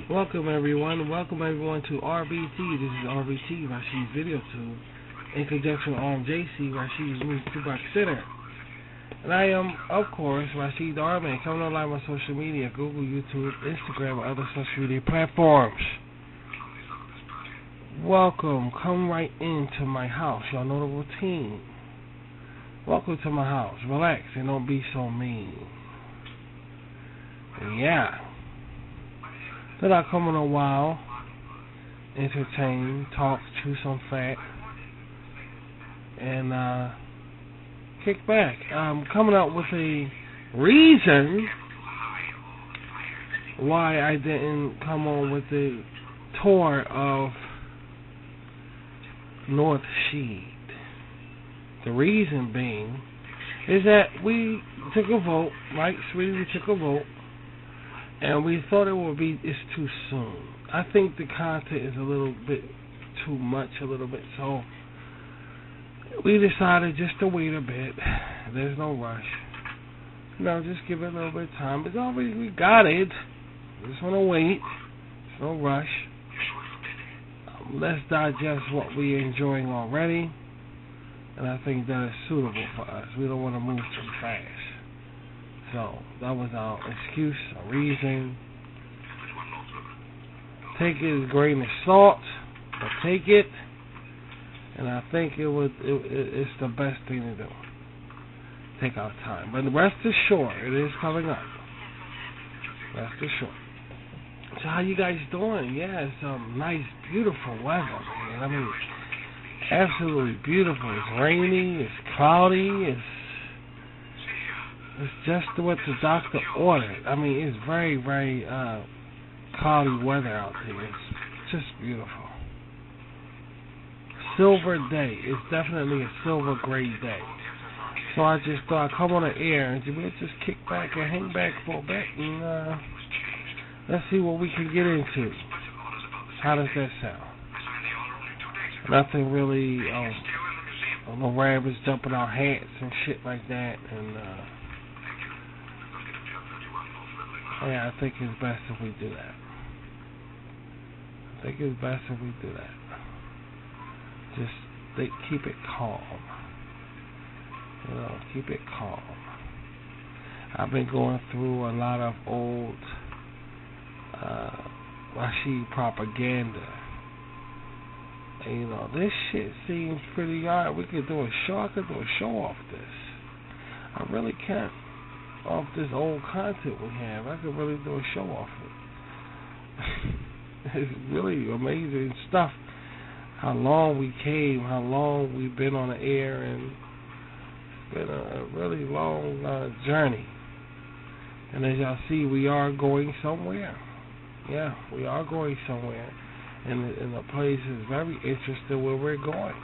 Welcome everyone to RBT. This is RBT, Rashid's Video Tube, in conjunction with RMJC, Rashid's Music Jukebox Center. And I am, of course, Rashid Arman, coming online on social media, Google, YouTube, Instagram, and other social media platforms. Welcome. Come right into my house. Y'all know the routine. Welcome to my house. Relax and don't be so mean. Yeah. Then I come in a while, entertain, talk, chew some fat, and kick back. I'm coming out with a reason why I didn't come on with the tour of North Sheed. The reason being is that we took a vote, right, sweetie, we took a vote, and we thought it's too soon. I think the content is a little bit too much, so we decided just to wait a bit. There's no rush. Just give it a little bit of time. It's already, we got it. Just want to wait. There's no rush. Let's digest what we're enjoying already, and I think that is suitable for us. We don't want to move too fast. So, that was our excuse, our reason. Take it as a grain of salt, but take it, and I think it's the best thing to do. Take our time. But rest assured, it is coming up. Rest assured. So how you guys doing? Yeah, it's nice, beautiful weather, man. I mean, absolutely beautiful. It's rainy, it's cloudy, it's just what the doctor ordered. I mean, it's very, very cloudy weather out there. It's just beautiful. Silver day. It's definitely a silver gray day. So I just thought I'd come on the air and just kick back and hang back for a bit and let's see what we can get into. How does that sound? Nothing really, no rabbits jumping our hats and shit like that, and yeah, I think it's best if we do that. Just keep it calm. Keep it calm. I've been going through a lot of old Rashid propaganda. And, this shit seems pretty alright. We could do a show. I could do a show off this. I really can't. Off this old content we have, I could really do a show off it. It's really amazing stuff. How long we came, how long we've been on the air, and it's been a really long journey. And as y'all see, we are going somewhere. Yeah, we are going somewhere. And the place is very interesting where we're going.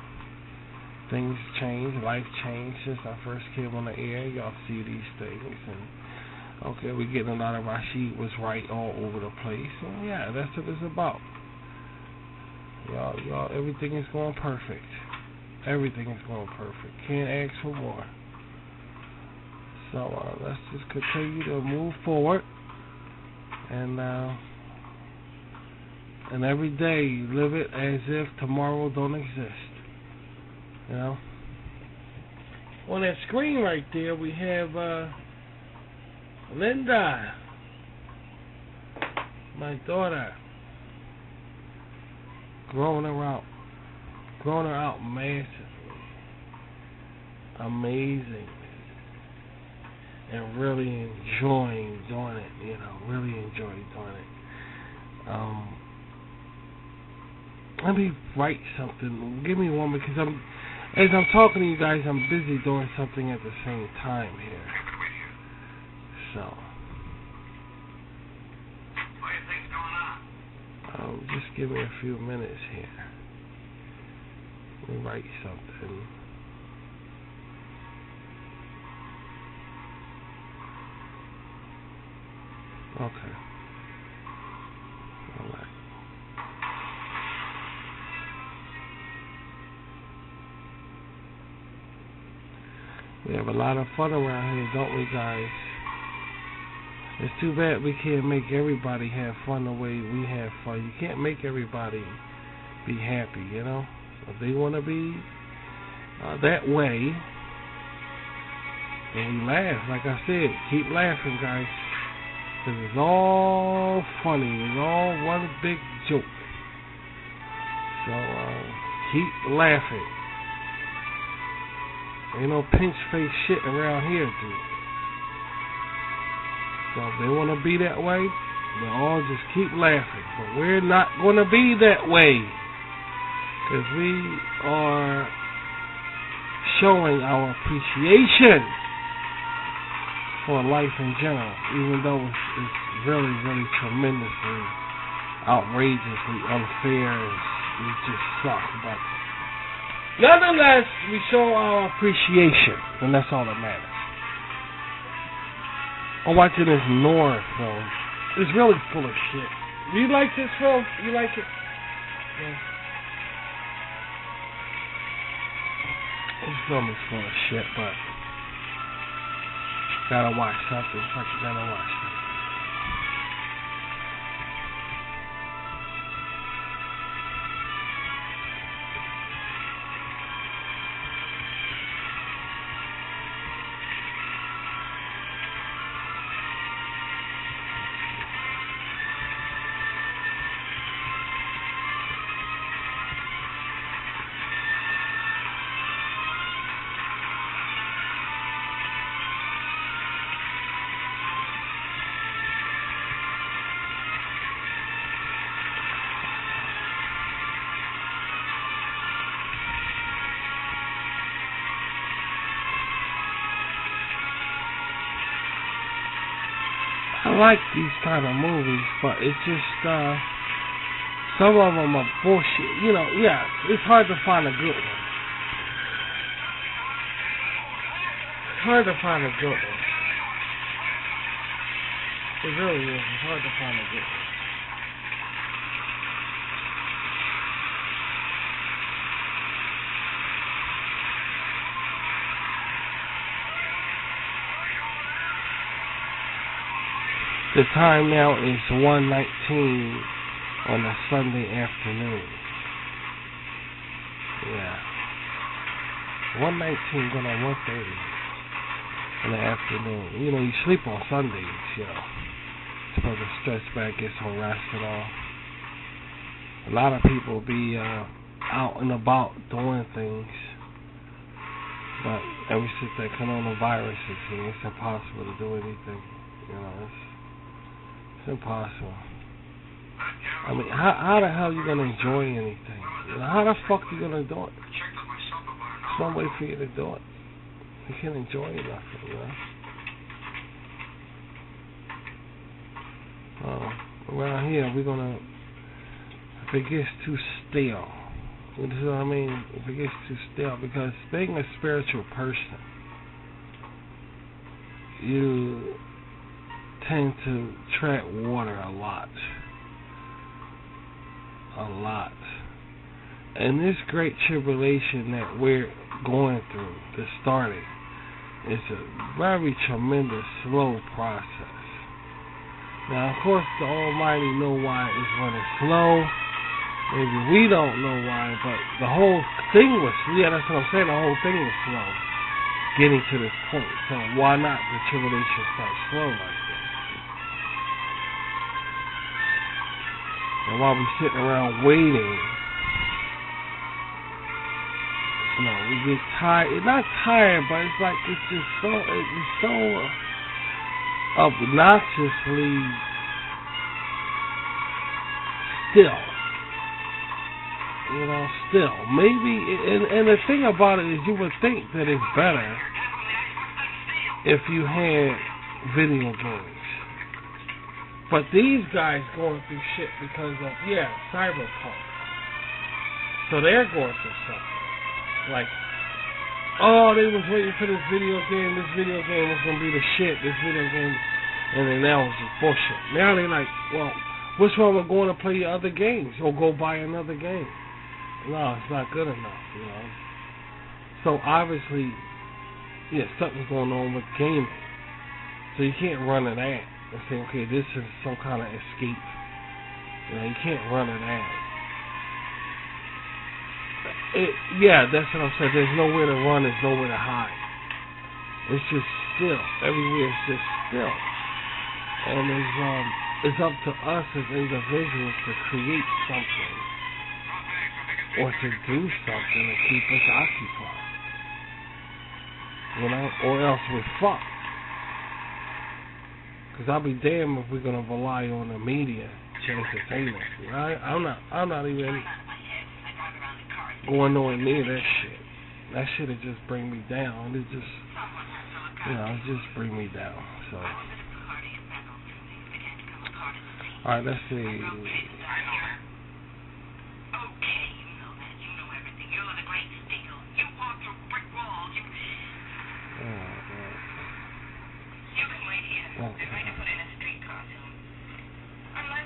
Things change, life changed since I first came on the air. Y'all see these things, and okay, we're getting a lot of Rashid was right all over the place. And yeah, that's what it's about. Y'all, everything is going perfect. Everything is going perfect. Can't ask for more. So let's just continue to move forward, and every day live it as if tomorrow don't exist. On that screen right there, we have Linda, my daughter, growing her out massively, amazing, and really enjoying doing it. Really enjoy doing it. Let me write something. Give me one, because as I'm talking to you guys, I'm busy doing something at the same time here. So, just give me a few minutes here. Let me write something. Okay. All right. We have a lot of fun around here, don't we, guys? It's too bad we can't make everybody have fun the way we have fun. You can't make everybody be happy, you know? If they want to be that way, and we laugh, like I said, keep laughing, guys. Because it's all funny. It's all one big joke. So, keep laughing. Ain't no pinch face shit around here, dude. So if they want to be that way, we'll all just keep laughing. But we're not going to be that way. Because we are showing our appreciation for life in general, even though it's really, really tremendously, outrageously unfair. It just sucks. But nonetheless, we show our appreciation, and that's all that matters. I'm watching this Noir film. It's really full of shit. Do you like this film? You like it? Yeah. This film is full of shit, but gotta watch something. Fucking gotta watch something. I like these kind of movies, but it's just, some of them are bullshit. You know, yeah, it's hard to find a good one. It's hard to find a good one. It really is. It's hard to find a good one. The time now is 1:19 on a Sunday afternoon. Yeah. 1:19 going on 1:30 in the afternoon. You know, you sleep on Sundays, you know. Supposed to stretch back, get some rest and all. A lot of people be out and about doing things. But ever since that coronavirus is here, it's impossible to do anything. You know, it's impossible. I mean, how the hell are you gonna enjoy anything? You know, how the fuck are you gonna do it? There's no way for you to do it. You can't enjoy nothing, you know. Around here, we're gonna. If it gets too stale, you know what I mean? If it gets too stale, because being a spiritual person, you tend to tread water a lot. And this great tribulation that we're going through, that's starting, is a very tremendous, slow process. Now, of course, the Almighty know why it's running slow. Maybe we don't know why, but the whole thing was, that's what I'm saying, the whole thing was slow, getting to this point. So why not the tribulation start slow like this? And while we're sitting around waiting, you know, we get tired. Not tired, but it's like it's just so obnoxiously still. You know, still. Maybe, and the thing about it is you would think that it's better if you had video games. But these guys going through shit because of, Cyberpunk. So they're going through something. Like, they was waiting for this video game. This video game was going to be the shit. This video game. And then that was just bullshit. Now they're like, well, what's wrong with going to play your other games? Or go buy another game? No, it's not good enough, you know. So obviously, something's going on with gaming. So you can't run to that. and say, okay, this is some kind of escape. You know, you can't run it out. Yeah, that's what I'm saying. There's nowhere to run. There's nowhere to hide. It's just still. Everywhere is just still. And it's up to us as individuals to create something or to do something to keep us occupied. You know, or else we're fucked. Because I'll be damned if we're gonna rely on the media to entertain us. Right? I'm not even going nowhere near that shit. That shit'll just bring me down. It just, it just bring me down. So, all right, let's see.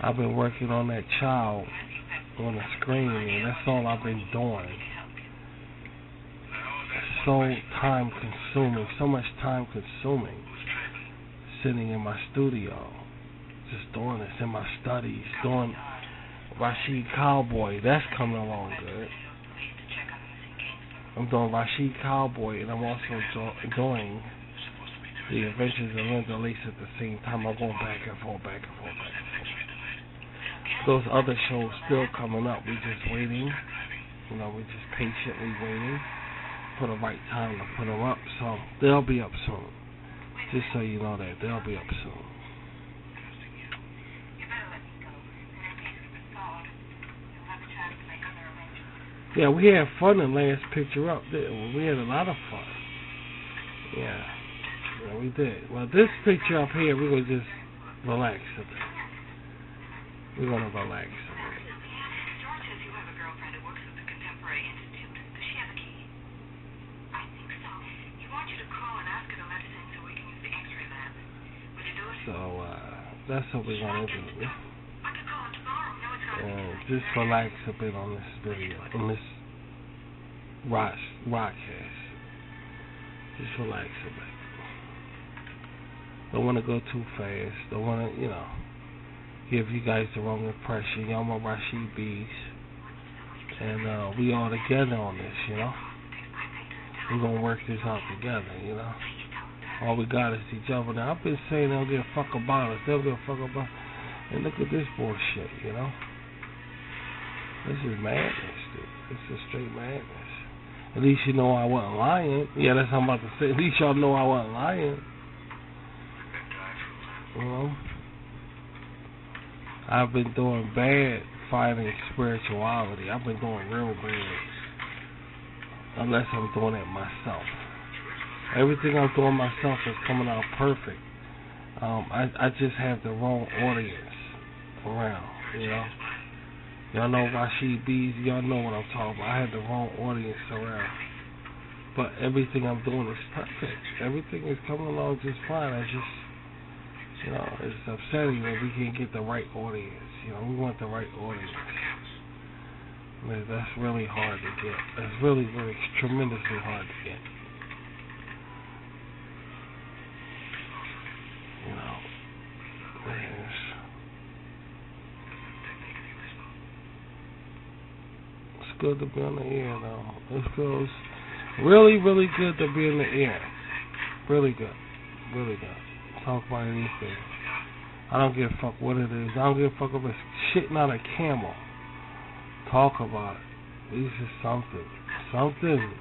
I've been working on that child on the screen, and that's all I've been doing. So time consuming, so much time consuming, sitting in my studio, just doing this in my studies, doing Rashid Cowboy. That's coming along good. I'm doing Rashid Cowboy, and I'm also doing The Adventures of Linda Lace at the same time. I'm going back and forth. Those other shows still coming up. We're just waiting. We're just patiently waiting for the right time to put them up. So they'll be up soon. Just so you know that they'll be up soon. Yeah, we had fun in last picture up. We had a lot of fun. Yeah, we did. Well, this picture up here, we're gonna just relax a bit. We're gonna relax a bit. George says you have a girlfriend who works at the Contemporary Institute. Does she have a key? I think so. He wants you to call and ask her to let us in so we can use the X-ray lab. Will you do it? So that's what we're gonna do. I can call him tomorrow. No, it's not. Just relax a bit on this video, on this broadcast. Just relax a bit. Don't want to go too fast. Don't want to, give you guys the wrong impression. Y'all my Rashid B's. And we all together on this, We're going to work this out together, All we got is each other. Now, I've been saying they don't give a fuck about us. They don't give a fuck about us. And look at this bullshit, This is madness, dude. This is straight madness. At least you know I wasn't lying. Yeah, that's what I'm about to say. At least y'all know I wasn't lying. I've been doing bad fighting spirituality. I've been doing real bad. Unless I'm doing it myself. Everything I'm doing myself is coming out perfect. I just have the wrong audience around, Y'all know Rashid B's, y'all know what I'm talking about. I had the wrong audience around. But everything I'm doing is perfect. Everything is coming along just fine. I just, it's upsetting that we can't get the right audience. We want the right audience. That's really hard to get. That's really, really tremendously hard to get. It's good to be on the air, though. It feels really, really good to be in the air. Really good. Really good. Talk about anything. I don't give a fuck what it is. I don't give a fuck if it's shitting on a camel. Talk about it. This is something. Something.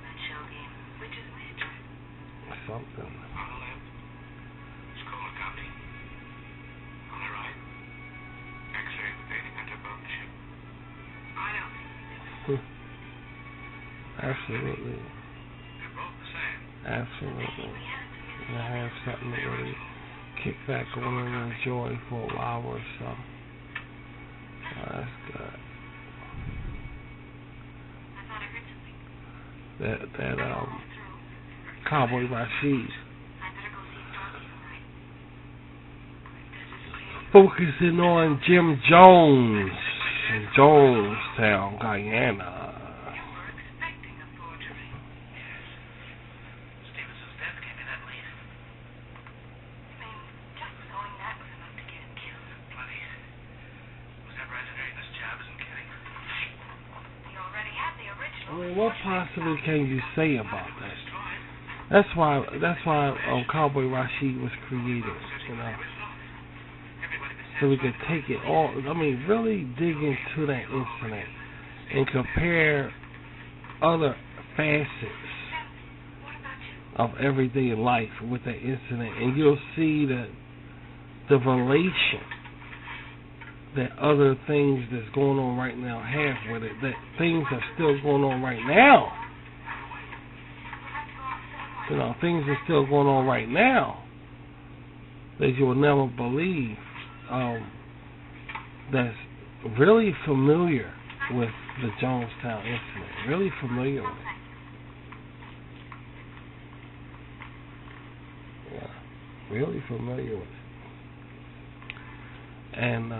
Absolutely. Absolutely. You have something to really kick back on and enjoy for a while or so. That's good. That Cowboy Rashid. Focusing on Jim Jones in Jonestown, Guyana. I mean, what possibly can you say about that? That's why Cowboy Rashid was created, you know, so we could take it all. I mean, really dig into that incident and compare other facets of everyday life with that incident, and you'll see that the relation that other things that's going on right now have with it, that things are still going on right now. You know, things are still going on right now that you will never believe. That's really familiar with the Jonestown incident. Really familiar with it. Yeah, really familiar with it. And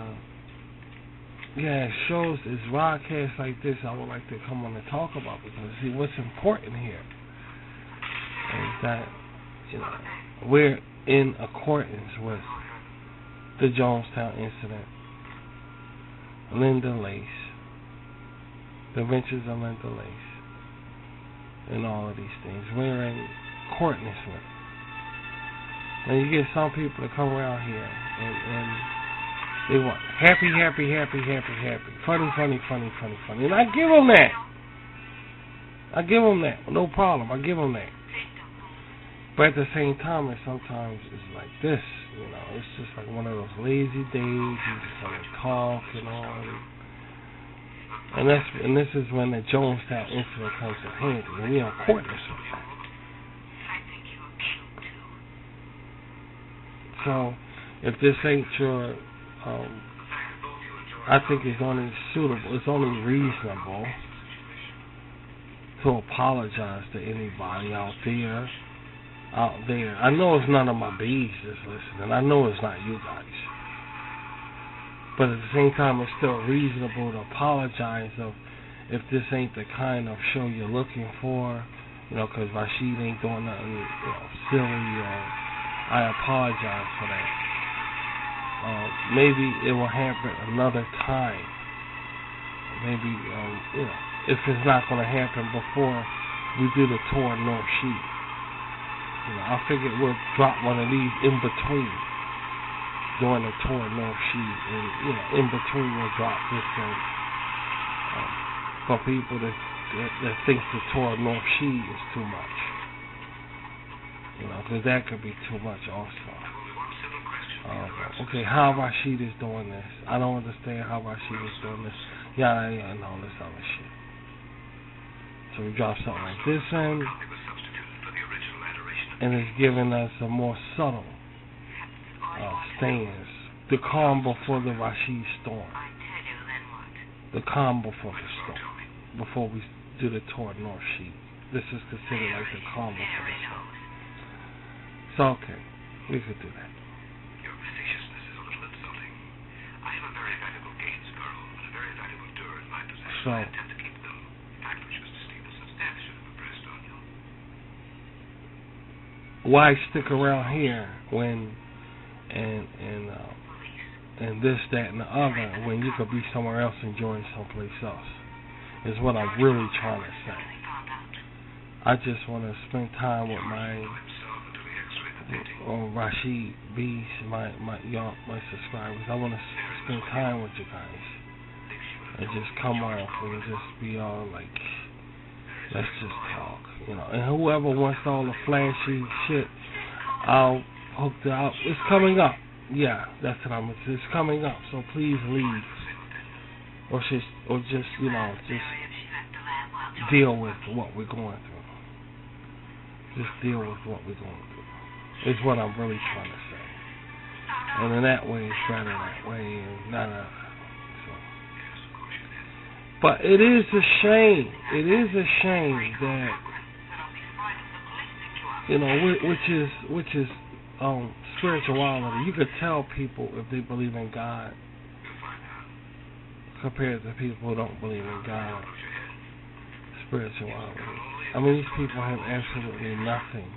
yeah, shows, it's broadcasts like this I would like to come on and talk about, because see, what's important here is that, you know, we're in accordance with the Jonestown incident, Linda Lace, the Adventures of Linda Lace, and all of these things. We're in accordance with it. And you get some people that come around here and they want happy, funny. And I give them that. No problem. I give them that. But at the same time, sometimes it's like this, you know. It's just like one of those lazy days. You just want to talk and all. And this is when the Jonestown incident comes in handy. And we're in accordance with that. So, if this ain't your, I think it's only suitable, it's only reasonable to apologize to anybody out there. I know it's none of my bees that's listening. I know it's not you guys. But at the same time, it's still reasonable to apologize if this ain't the kind of show you're looking for, you know, because Rashid ain't doing nothing, you know, silly. I apologize for that. Maybe it will happen another time. Maybe, you know, if it's not going to happen before we do the tour of North Sheet. You know, I figured we'll drop one of these in between during the tour of North Sheet, and you know, in between we'll drop this thing for people that think the tour of North Sheet is too much. You know, because that could be too much also. Okay, how Rashid is doing this? I don't understand how Rashid is doing this. Yeah, and all this other shit. So we drop something like this in, and it's giving us a more subtle stance. The calm before the Rashid storm. The calm before the storm. Before we do the tour of North Sheet. This is considered like the calm before the storm. So okay, we could do that. Your facetiousness is a little insulting. I have a very valuable Gainsborough and a very valuable Durr in my possession. So, I intend to keep them. In fact, which Mr. Stevenson's death should have impressed on you. Why stick around here when and this, that, and the other when you could be somewhere else enjoying someplace else? Is what I'm really trying to say. I just want to spend time with my Rashid B's, my subscribers. I want to spend time with you guys and just come off and just be all like, let's just talk, you know. And whoever wants all the flashy shit, I'll hook it out. It's coming up. Yeah, that's what I'm. It's coming up. So please leave, or just you know, just deal with what we're going through. Just deal with what we're going through. Is what I'm really trying to say. And in that way, it's better that way, and not a. So. But it is a shame. It is a shame that, you know, which is spirituality. You could tell people if they believe in God compared to people who don't believe in God. Spirituality. I mean, these people have absolutely nothing.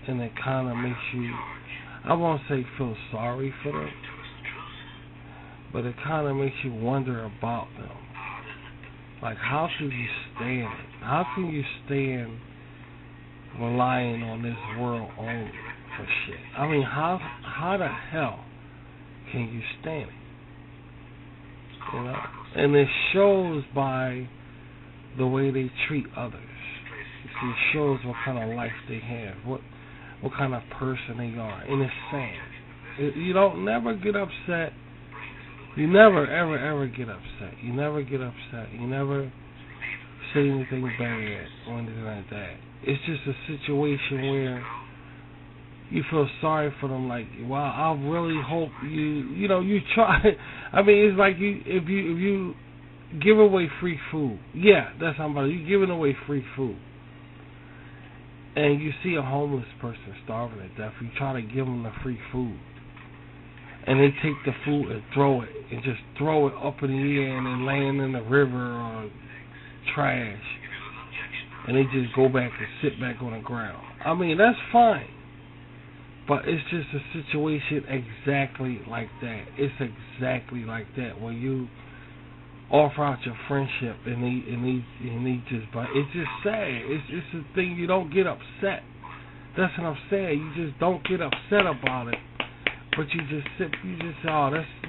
And it kind of makes you, I won't say feel sorry for them, but it kind of makes you wonder about them. Like, how can you stand it? How can you stand relying on this world only for shit? I mean, how the hell can you stand it? You know? And it shows by the way they treat others. You see, it shows what kind of life they have, what kind of person they are, and it's sad. You don't never get upset. You never ever get upset. You never get upset. You never say anything bad or anything like that. It's just a situation where you feel sorry for them. Like, wow, I really hope you try. I mean, it's like if you give away free food. Yeah, that's somebody. You're giving away free food. And you see a homeless person starving to death. You try to give them the free food. And they take the food and throw it. And just throw it up in the air and then land in the river or trash. And they just go back and sit back on the ground. I mean, that's fine. But it's just a situation exactly like that. It's exactly like that. When you offer out your friendship and they just, but it's just sad. It's a thing. You don't get upset. That's what I'm saying. You just don't get upset about it. But you just that's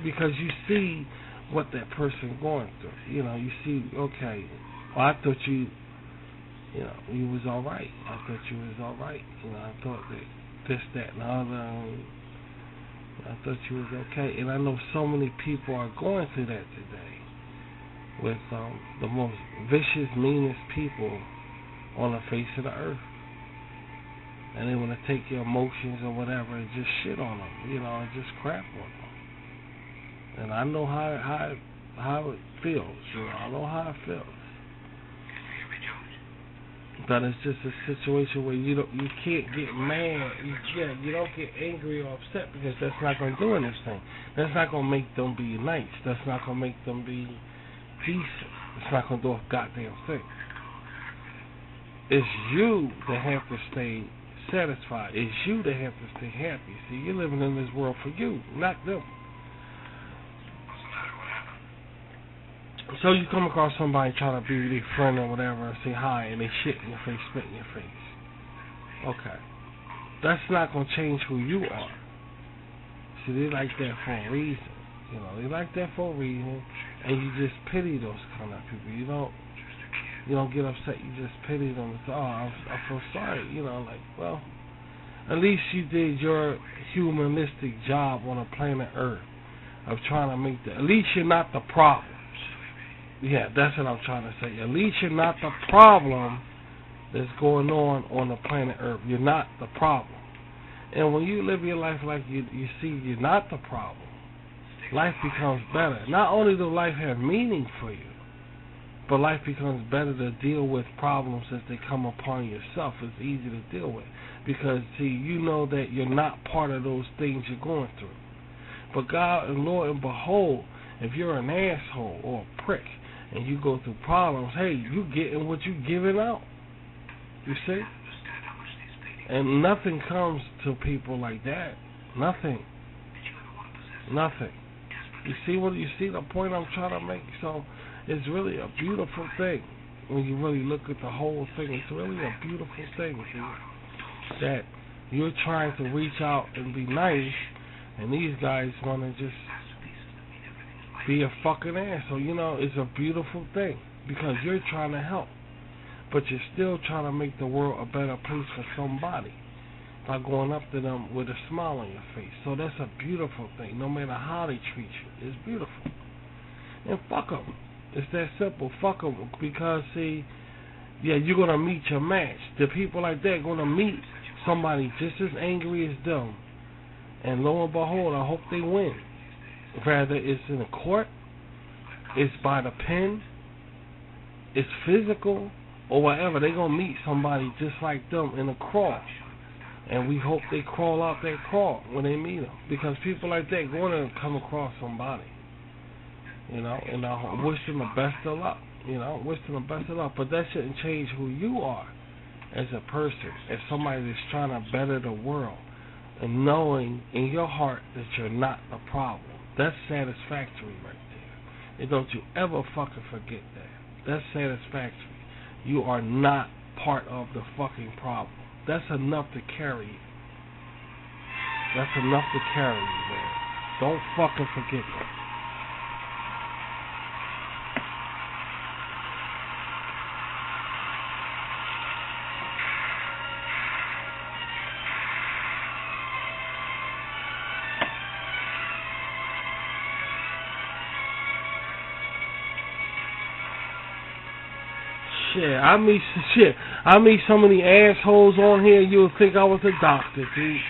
because you see what that person going through. You see, okay, well, I thought you was all right. I thought you was all right. I thought that this, that, and the other. I thought you was okay. And I know so many people are going through that today with the most vicious, meanest people on the face of the earth. And they want to take your emotions or whatever and just shit on them, and just crap on them. And I know how it feels, I know how it feels. But it's just a situation where you can't get mad, you don't get angry or upset, because that's not going to do anything. That's not going to make them be nice. That's not going to make them be decent. It's not going to do a goddamn thing. It's you that have to stay satisfied. It's you that have to stay happy. See, you're living in this world for you, not them. So you come across somebody trying to be their friend or whatever and say hi, and they shit in your face, spit in your face. Okay. That's not going to change who you are. See, they like that for a reason. They like that for a reason, and you just pity those kind of people. You don't get upset. You just pity them and say, oh, I feel sorry. Well, at least you did your humanistic job on the planet Earth of trying to make at least you're not the problem. Yeah, that's what I'm trying to say. At least you're not the problem that's going on the planet Earth. You're not the problem. And when you live your life like you see you're not the problem, life becomes better. Not only does life have meaning for you, but life becomes better to deal with problems as they come upon yourself. It's easy to deal with. Because, see, you know that you're not part of those things you're going through. But God and Lord and behold, if you're an asshole or a prick and you go through problems, hey, you getting what you giving out. You see? And nothing comes to people like that. Nothing. You see the point I'm trying to make? So it's really a beautiful thing when you really look at the whole thing. It's really a beautiful thing, see, that you're trying to reach out and be nice, and these guys want to just be a fucking asshole. It's a beautiful thing because you're trying to help, but you're still trying to make the world a better place for somebody by going up to them with a smile on your face. So that's a beautiful thing. No matter how they treat you, it's beautiful. And fuck them. It's that simple. Fuck them, because see, yeah, you're gonna meet your match. The people like that are gonna meet somebody just as angry as them, and lo and behold, I hope they win. Whether it's in a court, it's by the pen, it's physical, or whatever, they're gonna meet somebody just like them in a crawl. And we hope they crawl out that crawl when they meet them, because people like that gonna come across somebody. And I wish them the best of luck. But that shouldn't change who you are as a person, as somebody that's trying to better the world, and knowing in your heart that you're not the problem. That's satisfactory right there. And don't you ever fucking forget that. That's satisfactory. You are not part of the fucking problem. That's enough to carry you. That's enough to carry you, man. Don't fucking forget that. I meet so many assholes on here, you would think I was a doctor, dude.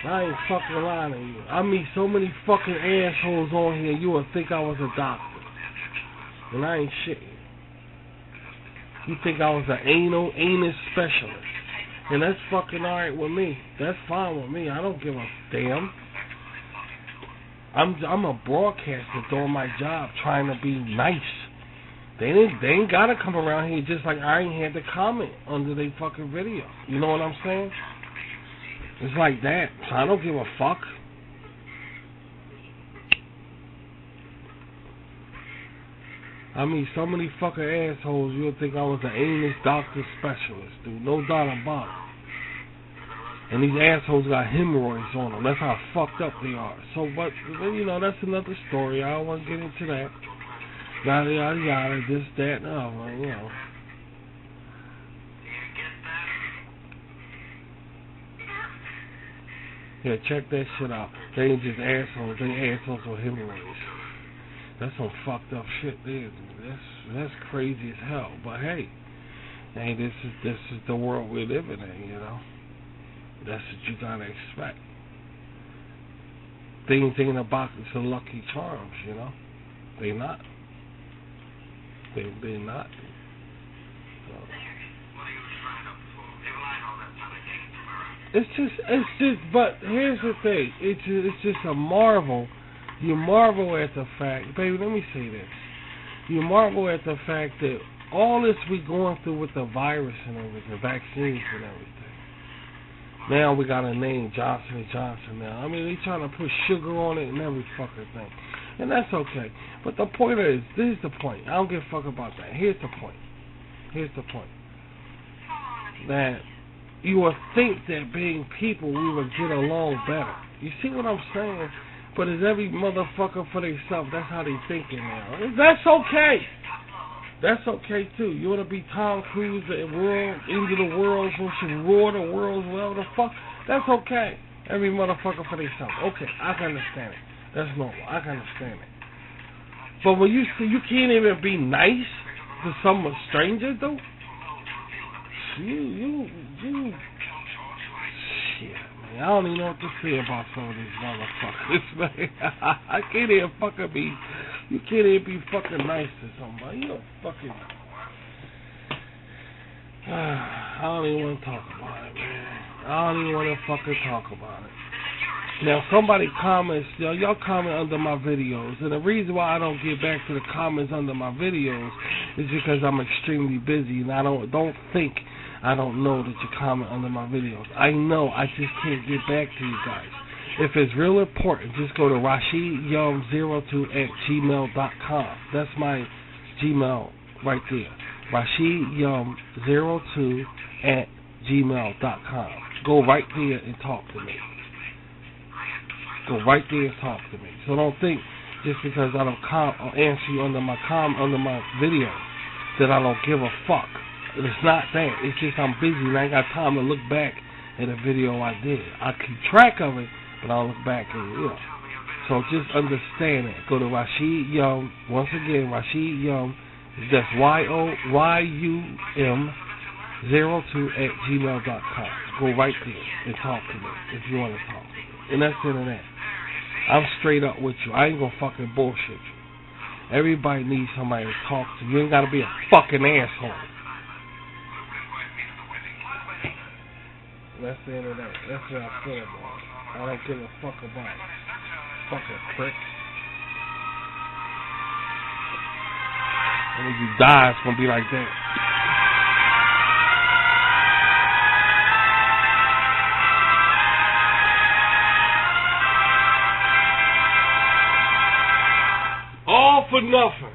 I ain't fucking lying to you. I meet so many fucking assholes on here, you would think I was a doctor. And I ain't shit. You think I was an anus specialist. And that's fucking alright with me. That's fine with me. I don't give a damn. I'm a broadcaster doing my job, trying to be nice. They ain't gotta come around here just like I ain't had to comment under their fucking video. You know what I'm saying? It's like that. So I don't give a fuck. I mean, so many fucking assholes, you'll think I was an anus doctor specialist, dude. No doubt about it. And these assholes got hemorrhoids on them. That's how fucked up they are. So, but, you know, that's another story. I don't want to get into that. Yada, yada, yada, this, that, no, you know. Yeah, check that shit out. They ain't just assholes. They assholes with hemorrhoids. That's some fucked up shit there. That's crazy as hell. But hey, this is the world we're living in, you know. That's what you gotta expect. Things ain't about the Lucky Charms, you know. They not. They're not. So. It's just. But here's the thing. It's just a marvel. You marvel at the fact, baby. Let me say this. You marvel at the fact that all this we going through with the virus and everything, vaccines and everything. Now we got a name, Johnson & Johnson. Now, I mean, they trying to put sugar on it and every fucking thing. And that's okay. But the point is, this is the point. I don't give a fuck about that. Here's the point. That you would think that being people, we would get along better. You see what I'm saying? But it's every motherfucker for themselves. That's how they thinking now. That's okay. That's okay, too. You want to be Tom Cruise, the world, into the world, so should roar the world, whatever the fuck. That's okay. Every motherfucker for themselves. Okay, I can understand it. That's normal. I can understand it. But when you see, you can't even be nice to some stranger, though. You. Shit, man. I don't even know what to say about some of these motherfuckers, man. I can't even fucking be. You can't even be fucking nice to somebody. You don't fucking. I don't even want to talk about it, man. I don't even want to fucking talk about it. Now, somebody comments, y'all comment under my videos, and the reason why I don't get back to the comments under my videos is because I'm extremely busy, and I don't think I don't know that you comment under my videos. I know, I just can't get back to you guys. If it's real important, just go to RashidYoung02@gmail.com. That's my Gmail right there. RashidYoung02@gmail.com. Go right there and talk to me. Go right there and talk to me. So don't think just because I don't answer you under my video that I don't give a fuck. It's not that. It's just I'm busy and I ain't got time to look back at a video I did. I keep track of it, but I'll look back at it, you know. So just understand that. Go to Rashid Young. Once again, Rashid Young. That's YOYUM02@gmail.com. Go right there and talk to me if you want to talk. And that's the internet. I'm straight up with you. I ain't gonna fucking bullshit you. Everybody needs somebody to talk to. You ain't gotta be a fucking asshole. That's the internet. That's what I feel about it. I don't give a fuck about it. Fucking prick. And when you die, it's gonna be like that. All for nothing.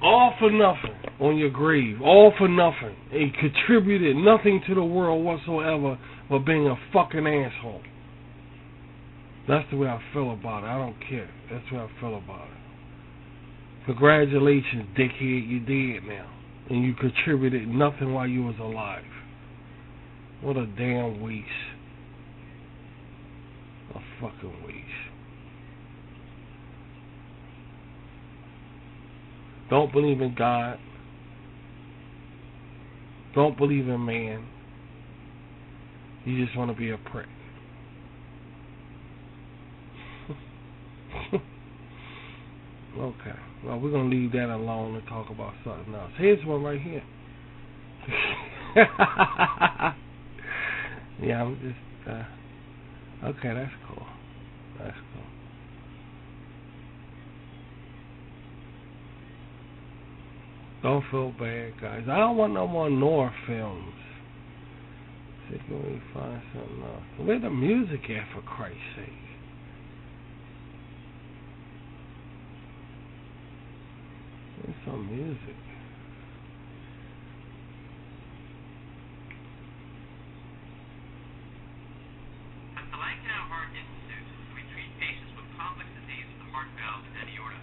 All for nothing on your grave. All for nothing. And contributed nothing to the world whatsoever but being a fucking asshole. That's the way I feel about it. I don't care. That's the way I feel about it. Congratulations, dickhead. You dead now. And you contributed nothing while you was alive. What a damn waste. A fucking waste. Don't believe in God. Don't believe in man. You just want to be a prick. Okay. Well, we're going to leave that alone and talk about something else. Here's one right here. Yeah, I'm just... okay, that's cool. That's cool. Don't feel bad, guys. I don't want no more Noir films. See if we can find something else. Where the music at, for Christ's sake? Where's some music? At the Lankenau Heart Institute, we treat patients with complex disease of the heart valve and aorta.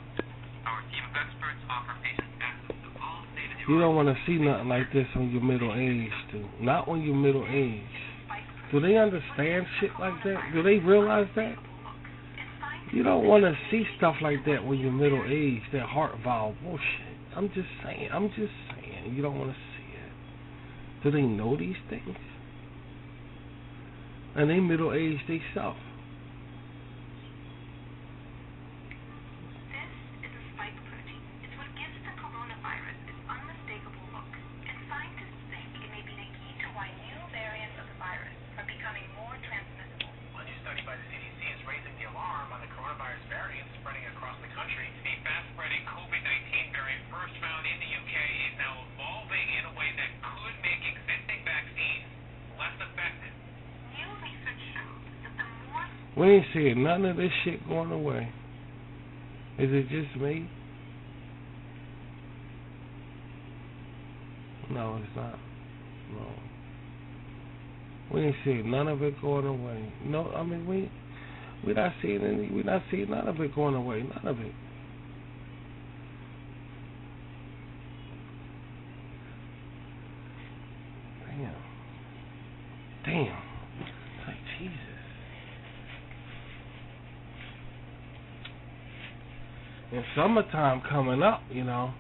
Our team of experts offer patients access to all state-of-the-art. You don't want to see nothing like this when you're middle-aged, dude. Not when you're middle-aged. Do they understand shit like that? Do they realize that? You don't want to see stuff like that when you're middle-aged, that heart valve bullshit. I'm just saying. You don't want to see it. Do they know these things? And they middle-aged themselves. This is a spike protein. It's what gives the coronavirus its unmistakable look. And scientists think it may be the key to why new variants of the virus are becoming more transmissible. A new study by the CDC is raising the alarm on the coronavirus variant spreading across the country. The fast-spreading COVID-19 variant first found in the UK is now evolving in a way that could make existing vaccines less effective. New research shows that the more... We ain't seeing none of this shit going away. Is it just me? No, it's not. No. We ain't seeing none of it going away. No, I mean we're not seeing none of it going away. None of it. Damn. It's like Jesus. And summertime coming up, you know.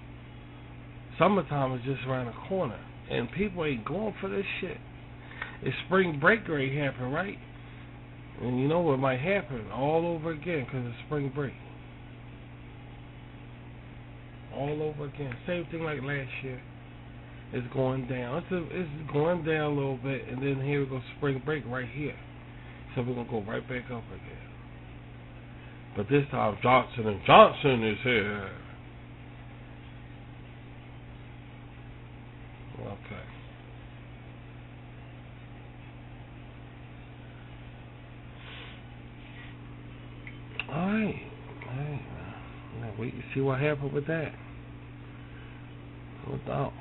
Summertime is just around the corner. And people ain't going for this shit. It's spring break already happened, right? And you know what might happen all over again because it's spring break. All over again. Same thing like last year. It's going down. It's going down a little bit, and then here we go spring break right here. So we're going to go right back up again. But this time Johnson & Johnson is here. Okay. Alright. Now wait and see what happened with that. No doubt.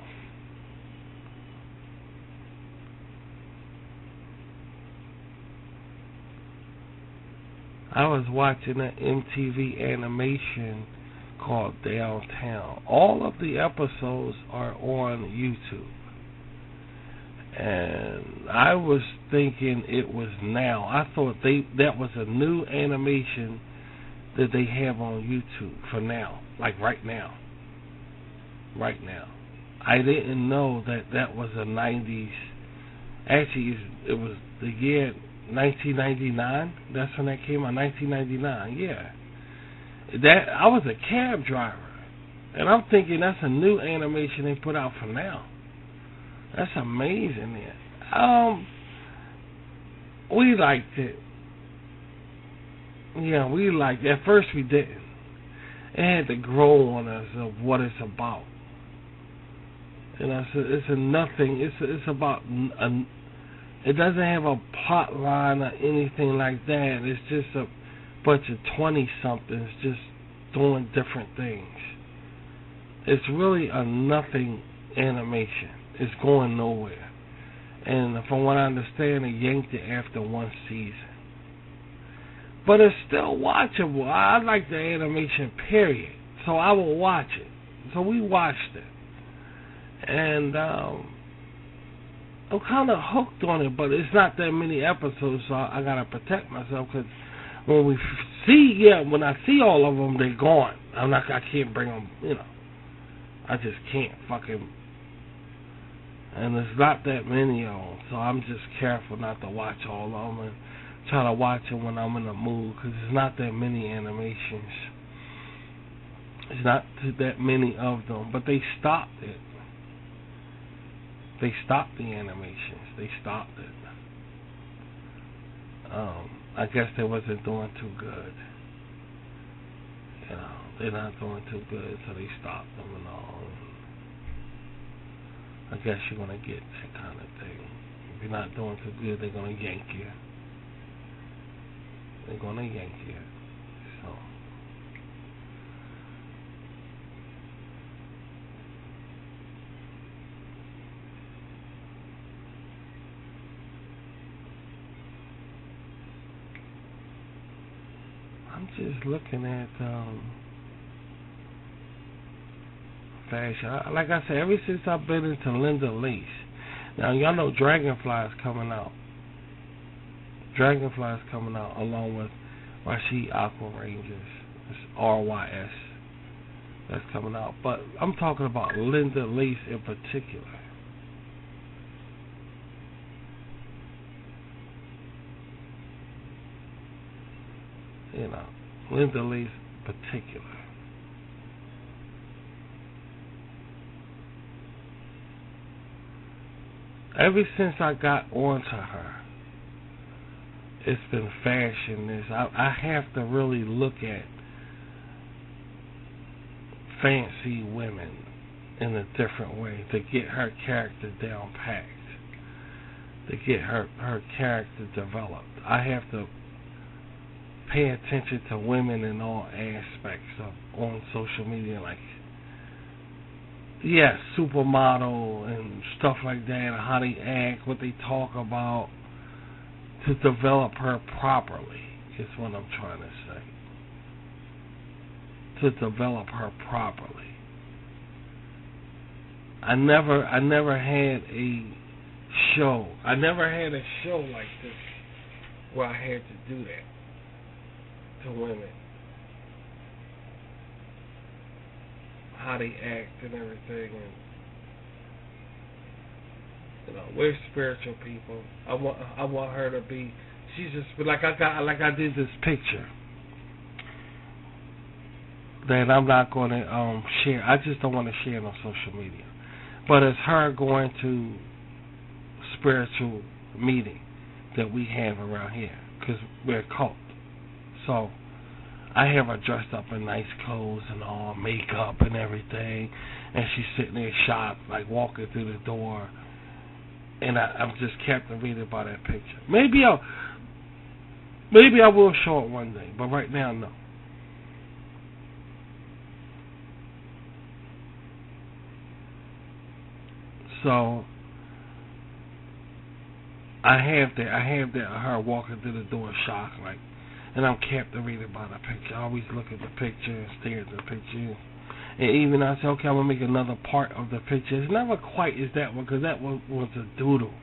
I was watching an MTV animation called Downtown. All of the episodes are on YouTube. And I was thinking it was now. I thought that was a new animation that they have on YouTube for now. Like right now. Right now. I didn't know that was a 90s. Actually, it was the year 1999. That's when that came out. 1999. Yeah. That I was a cab driver, and I'm thinking that's a new animation they put out for now. That's amazing. Man. We liked it. Yeah, we liked it. At first we didn't. It had to grow on us of what it's about. And it's a nothing. It's about it doesn't have a plot line or anything like that. It's just a bunch of 20-somethings just doing different things. It's really a nothing animation. It's going nowhere. And from what I understand, they yanked it after one season. But it's still watchable. I like the animation, period. So I will watch it. So we watched it. And I'm kind of hooked on it, but it's not that many episodes, so I got to protect myself. Because when when I see all of them, they're gone. I can't bring them, I just can't fucking. And there's not that many of them, so I'm just careful not to watch all of them and try to watch them when I'm in the mood, because there's not that many animations. It's not that many of them, but they stopped it. They stopped the animations. They stopped it. I guess they wasn't doing too good. They're not doing too good, so they stopped them and all. I guess you're going to get that kind of thing. If you're not doing too good, they're going to yank you. They're going to yank you. So. I'm just looking at fashion. Like I said, ever since I've been into Linda Lace. Now, y'all know Dragonfly is coming out. Dragonfly is coming out along with Rashi Aqua Rangers. It's RYS. That's coming out. But I'm talking about Linda Lace in particular. Linda Lace in particular. Ever since I got onto her, it's been fashion. I have to really look at fancy women in a different way to get her character down packed, to get her character developed. I have to pay attention to women in all aspects on social media, like supermodel and stuff like that, and how they act, what they talk about, to develop her properly is what I'm trying to say. To develop her properly. I never had a show. I never had a show like this where I had to do that to women. How they act and everything, and we're spiritual people. I want her to be. She's just like I did this picture that I'm not going to share. I just don't want to share it on social media. But it's her going to spiritual meeting that we have around here, because we're a cult. So I have her dressed up in nice clothes and all, makeup and everything, and she's sitting there shocked, like walking through the door, and I'm just captivated by that picture. Maybe I will show it one day, but right now, no. So I have her walking through the door shocked, like. And I'm captivated by the picture. I always look at the picture and stare at the picture. And even I say, okay, I'm going to make another part of the picture. It's never quite as that one, because that one was a doodle.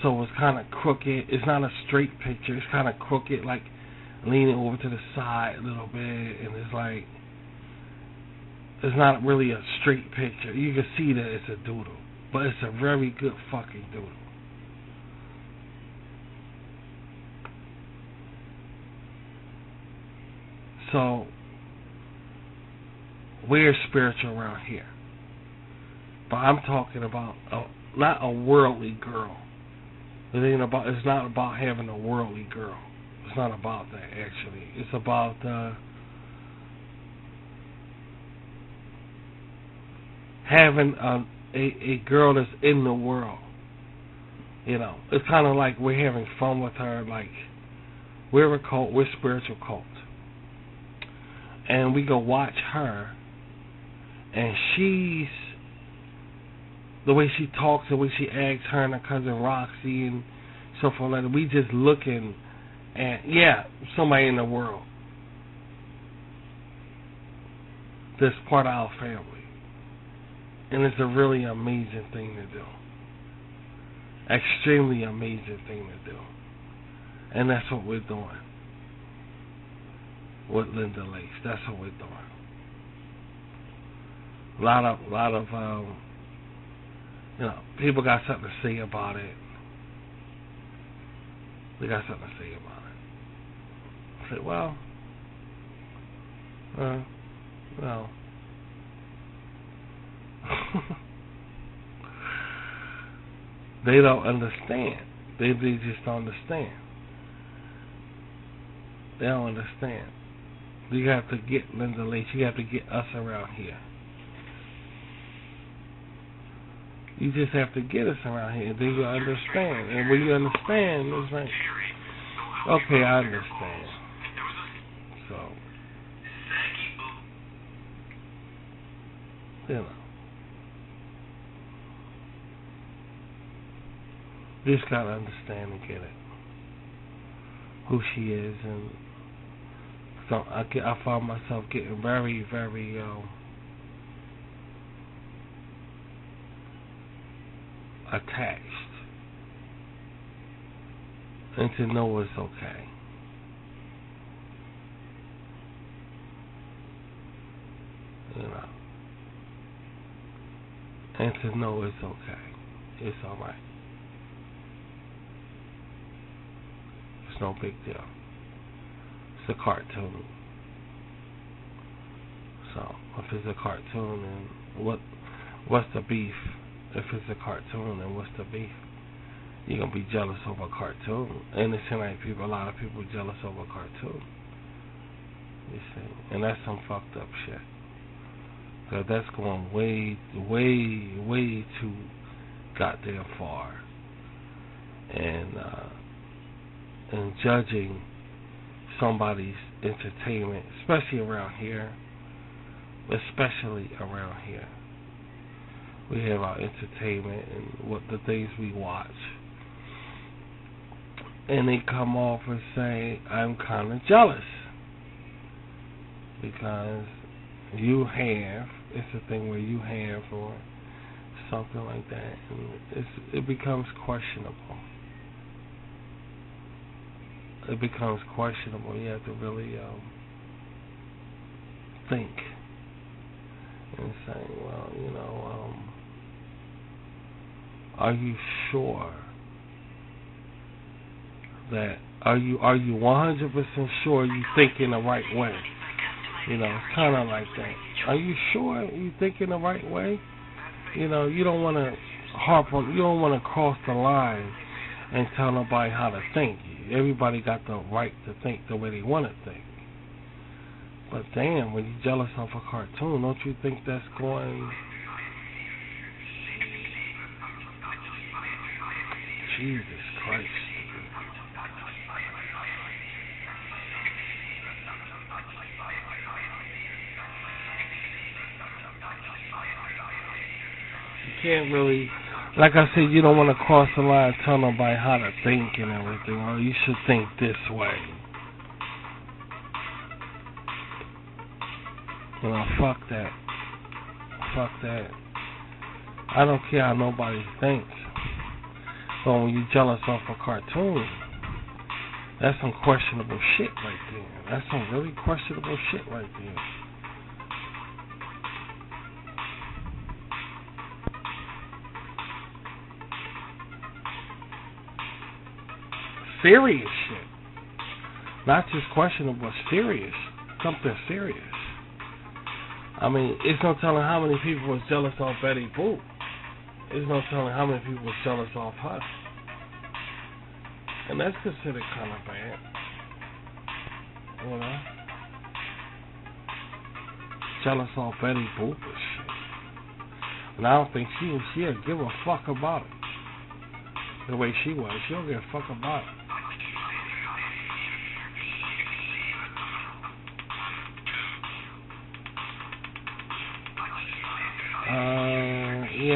So it's kind of crooked. It's not a straight picture. It's kind of crooked, like leaning over to the side a little bit. And it's like, it's not really a straight picture. You can see that it's a doodle. But it's a very good fucking doodle. So, we're spiritual around here. But I'm talking about not a worldly girl. It's not about having a worldly girl. It's not about that, actually. It's about having a girl that's in the world. It's kind of like we're having fun with her. Like, we're a cult. We're spiritual cult. And we go watch her, and the way she talks, the way she acts, her and her cousin Roxy and so forth, like we just looking at, somebody in the world that's part of our family. And it's a really amazing thing to do. Extremely amazing thing to do. And that's what we're doing with Linda Lace. That's what we're doing. A lot of people got something to say about it. They got something to say about it. I said, well, they don't understand. They just don't understand. They don't understand. You have to get Linda Lace. You have to get us around here. You just have to get us around here, and then you understand. And when you understand, it's like, okay, I understand. So, you just gotta understand and get it. Who she is, and so I found myself getting very, very attached, and to know it's okay. And to know it's okay. It's alright. It's no big deal. It's a cartoon. So if it's a cartoon, then what's the beef? If it's a cartoon, then what's the beef? You're gonna be jealous over a cartoon, and it seems like a lot of people jealous over a cartoon. You see, and that's some fucked up shit. Cause that's going way, way, way too goddamn far, and judging somebody's entertainment, especially around here. We have our entertainment and what the things we watch, and they come off and say, I'm kind of jealous because you have, it's a thing where you have or something like that, and it becomes questionable. It becomes questionable. You have to really think and say, well, are you sure that are you 100% sure you think in the right way? It's kind of like that. Are you sure you think in the right way? You don't want to you don't want to cross the line and tell nobody how to think. Everybody got the right to think the way they want to think. But damn, when you're jealous of a cartoon, don't you think that's going... Jesus Christ. You can't really... Like I said, you don't want to cross the line and tell nobody how to think and everything. Or you should think this way. Fuck that. Fuck that. I don't care how nobody thinks. But when you're jealous of a cartoon, that's some questionable shit right there. That's some really questionable shit right there. Serious shit. Not just questionable, serious. Something serious. I mean, it's no telling how many people was jealous of Betty Boop. It's no telling how many people was jealous of her. And that's considered kind of bad. Jealous of Betty Boop and shit. And I don't think she'll give a fuck about it. The way she was. She don't give a fuck about it.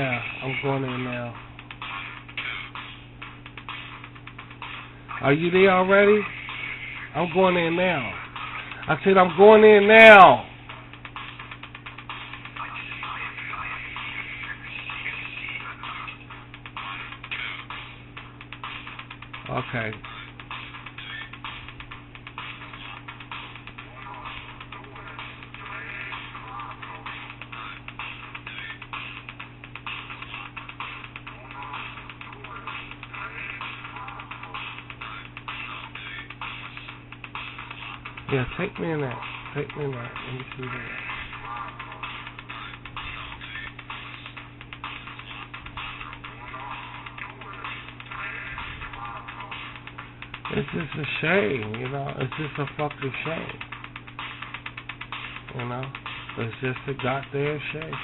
now. I'm going in now. Are you there already? I'm going in now. I said I'm going in now. Okay. Yeah, take me in that. Take me in that. Let me see that. It's just a shame, you know. It's just a fucking shame. You know? It's just a goddamn shame.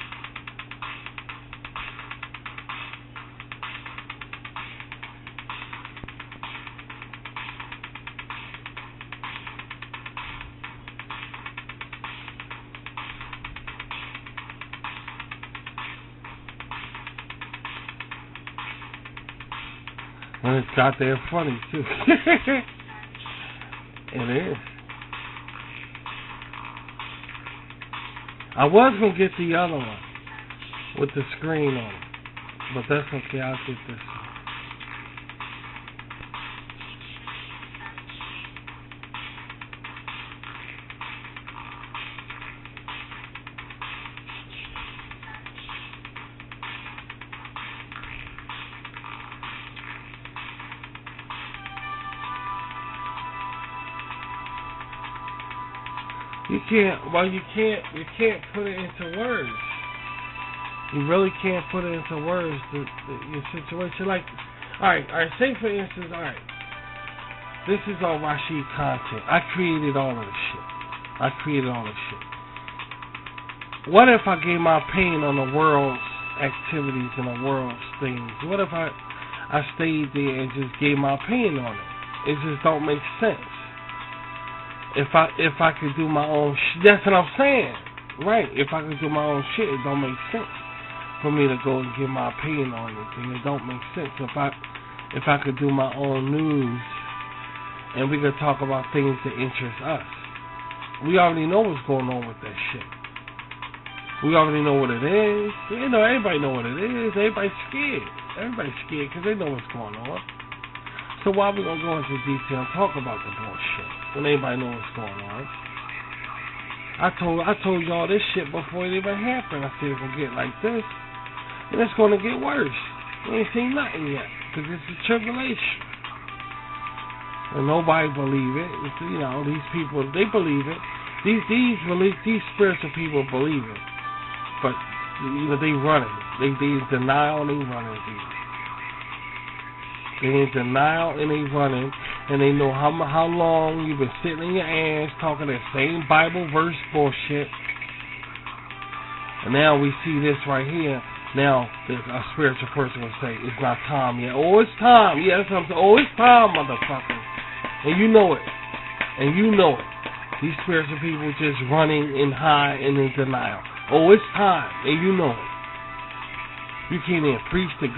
And it's goddamn funny, too. It is. I was going to get the other one with the screen on it. But that's okay, I'll get this one. You can't put it into words. You really can't put it into words, your situation. Like, alright, say for instance, this is all Rashid content. I created all of this shit. What if I gave my opinion on the world's activities and the world's things? What if I stayed there and just gave my opinion on it? It just don't make sense. If I could do my own that's what I'm saying. Right. If I could do my own shit, it don't make sense for me to go and give my opinion on anything. It don't make sense. If I could do my own news and we could talk about things that interest us. We already know what's going on with that shit. We already know what it is. You know, everybody know what it is. Everybody's scared. Everybody's scared because they know what's going on. So why we gonna go into detail and talk about the bullshit when everybody knows what's going on? I told y'all this shit before it even happened. I said it's gonna get like this, and it's gonna get worse. We ain't seen nothing yet because it's a tribulation, and nobody believe it. It's, you know, these people they believe it. These spiritual people believe it, but you know they running. They in denial and they running. They in denial and they running, and they know how long you've been sitting in your ass talking that same Bible verse bullshit. And now we see this right here. Now a spiritual person will say, "It's not time yet." Oh, it's time. Yes, I'm saying. Oh, it's time, motherfucker. And you know it. And you know it. These spiritual people just running in high and in denial. Oh, it's time, and you know it. You can't even preach the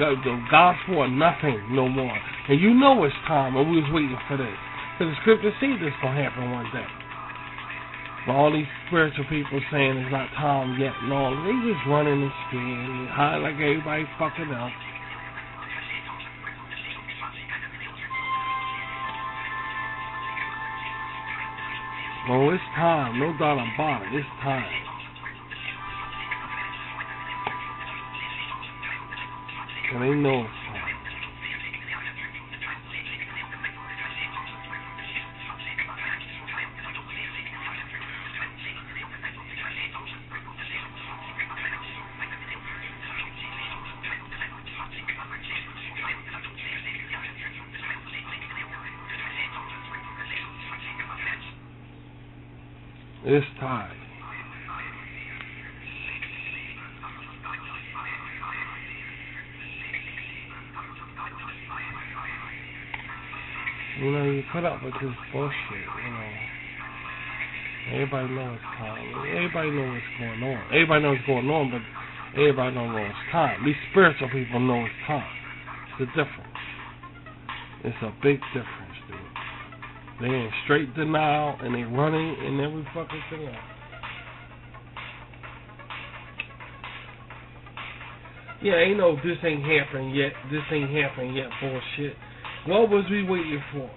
gospel or nothing no more. And you know it's time, and we was waiting for this. Because the scripture says this going to happen one day. But all these spiritual people saying it's not time yet and all, they just running and scared and high like everybody fucking else. Oh, it's time. No doubt about it. It's time. And they know it's time. It's time. You know, you put up with this bullshit, you know. Everybody knows it's time. Everybody knows what's going on. Everybody knows what's going on, but Everybody don't know it's time. These spiritual people know it's time. It's the difference. It's a big difference, dude. They in straight denial and they running and every fucking thing else. Yeah, ain't no this ain't happened yet. This ain't happened yet bullshit. What was we waiting for?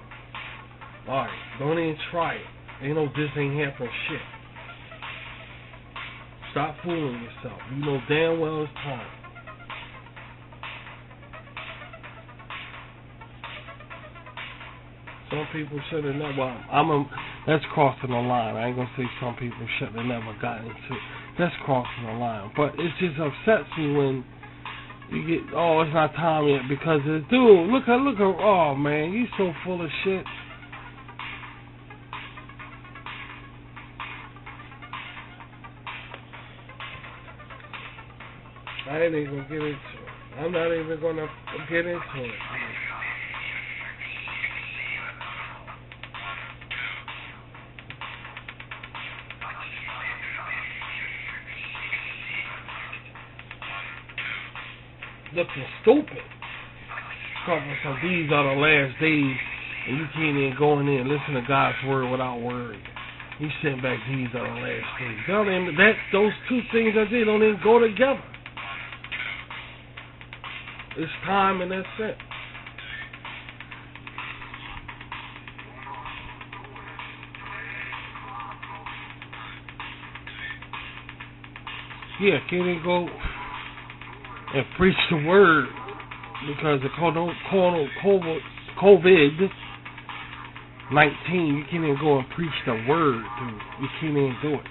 Alright, don't even try it. Ain't no this ain't happened shit. Stop fooling yourself. You know damn well it's time. Some people should have never. That's crossing the line. I ain't gonna say some people should have never gotten into. That's crossing the line. But it just upsets me when you get, it's not time yet because it's, dude, look at, oh man, you so full of shit. I ain't even gonna get into it. I'm not even gonna get into it. Looking stupid. Talking some these are the last days, and you can't even go in there and listen to God's word without worry. You sitting back, these are the last days. Those two things I did don't even go together. It's time and that's it. Yeah, can't even go and preach the word because of COVID-19, you can't even go and preach the word, dude. You can't even do it.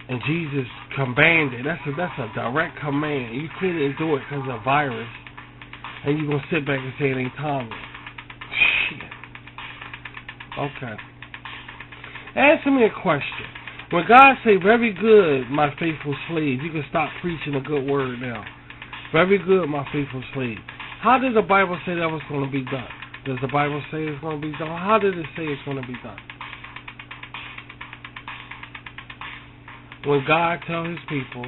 And Jesus commanded. That's a direct command. You can't even do it because of a virus. And you're going to sit back and say it ain't time. Shit. Okay. Answer me a question. When God say, very good, my faithful slave, you can stop preaching a good word now. Very good, my faithful slave. How did the Bible say that was going to be done? Does the Bible say it's going to be done? How did it say it's going to be done? When God tells his people,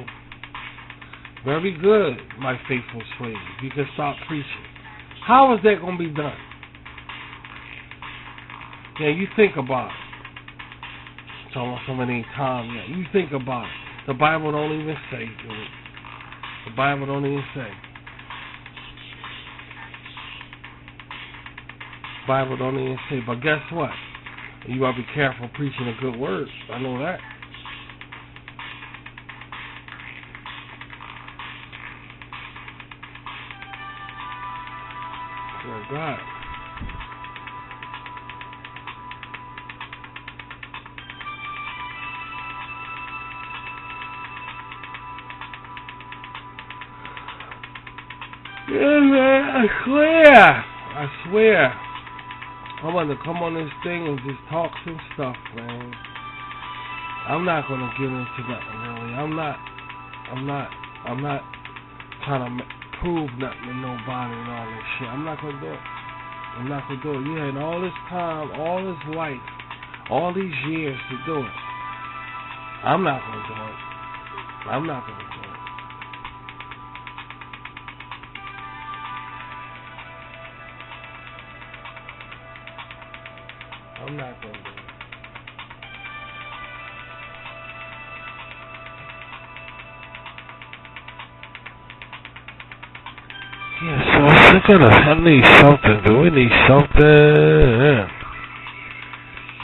very good, my faithful slave, you can stop preaching. How is that going to be done? Yeah, you think about it. So many times, yeah. You think about it. The Bible don't even say, dude. The Bible don't even say. The Bible don't even say. But guess what? You gotta be careful preaching a good word. I know that. Oh God. Yeah, man, I swear. I'm going to come on this thing and just talk some stuff, man. I'm not going to get into that, really. I'm not trying to prove nothing to nobody and all this shit. I'm not going to do it. I'm not going to do it. You had all this time, all this life, all these years to do it. I'm not going to do it. I'm not going to do it. I'm not going to do it. Yeah, so I need something, dude. We need something.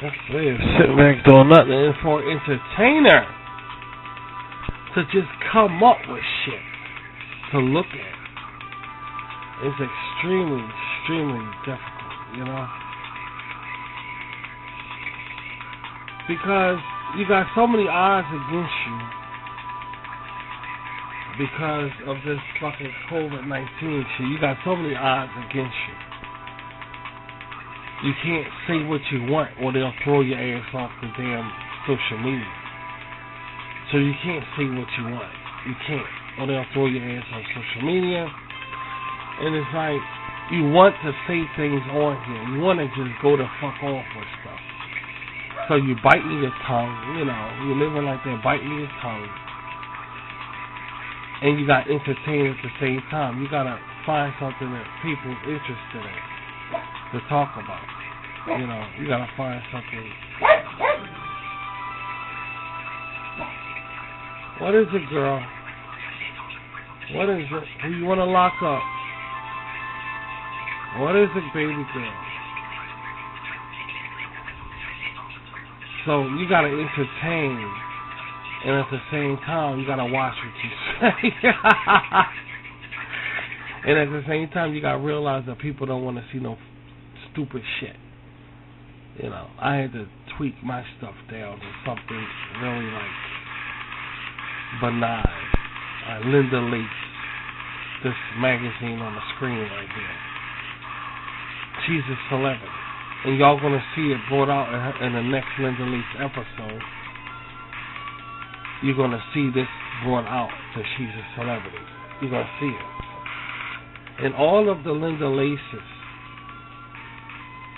That's it. Sitting back doing nothing for an entertainer to just come up with shit to look at. It's extremely, extremely difficult, you know? Because you got so many odds against you because of this fucking COVID-19 shit. You got so many odds against you. You can't say what you want or they'll throw your ass off the damn social media. So you can't say what you want. You can't. Or they'll throw your ass on social media. And it's like, you want to say things on here. You want to just go the fuck off with stuff. So you biting your tongue, you know, you're living like that, biting your tongue. and you got entertained at the same time. You gotta find something that people's interested in to talk about. You know, you gotta find something. What is it, girl? What is it? Who you wanna lock up? What is it, baby girl? So you gotta entertain, and at the same time you gotta watch what you say. And at the same time you gotta realize that people don't want to see no stupid shit. You know, I had to tweak my stuff down to something really like benign. Linda Leakes, this magazine on the screen right here. She's a celebrity. And y'all gonna see it brought out in the next Linda Leakes episode. You're gonna see this brought out that she's a celebrity. You're gonna see it. And all of the Linda Laces,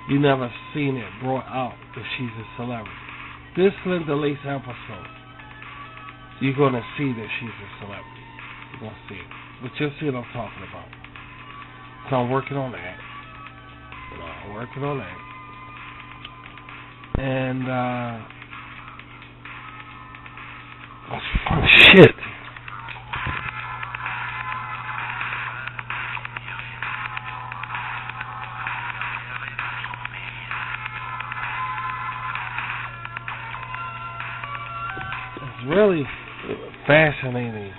you never seen it brought out that she's a celebrity. This Linda Lace episode, you're gonna see that she's a celebrity. You're gonna see it. But you'll see what I'm talking about. So I'm working on that. You know, I'm working on that. And shit. It's really fascinating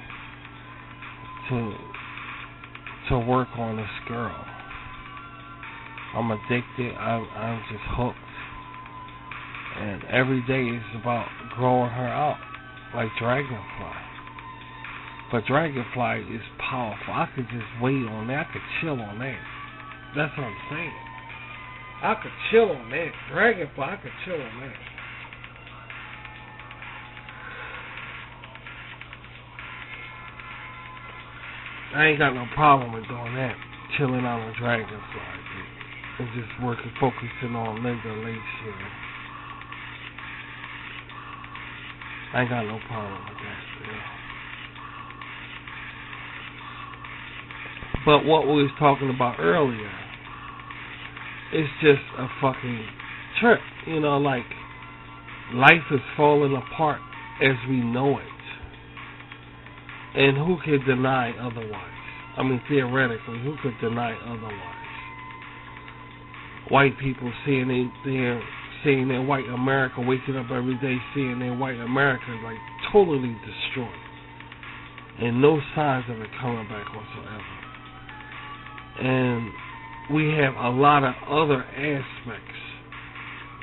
to work on this girl. I'm addicted. I'm just hooked. And every day is about growing her out, like Dragonfly. But Dragonfly is powerful. I could just wait on that. I could chill on that. That's what I'm saying. I could chill on that. Dragonfly, I could chill on that. I ain't got no problem with doing that. Chilling out on Dragonfly. And just working, focusing on Linda Lace here. I ain't got no problem with that. Yeah. But what we was talking about earlier, it's just a fucking trip. You know, like, life is falling apart as we know it. And who could deny otherwise? I mean, theoretically, who could deny otherwise? White people seeing their white America, waking up every day seeing their white America like totally destroyed, and no signs of it coming back whatsoever. And we have a lot of other aspects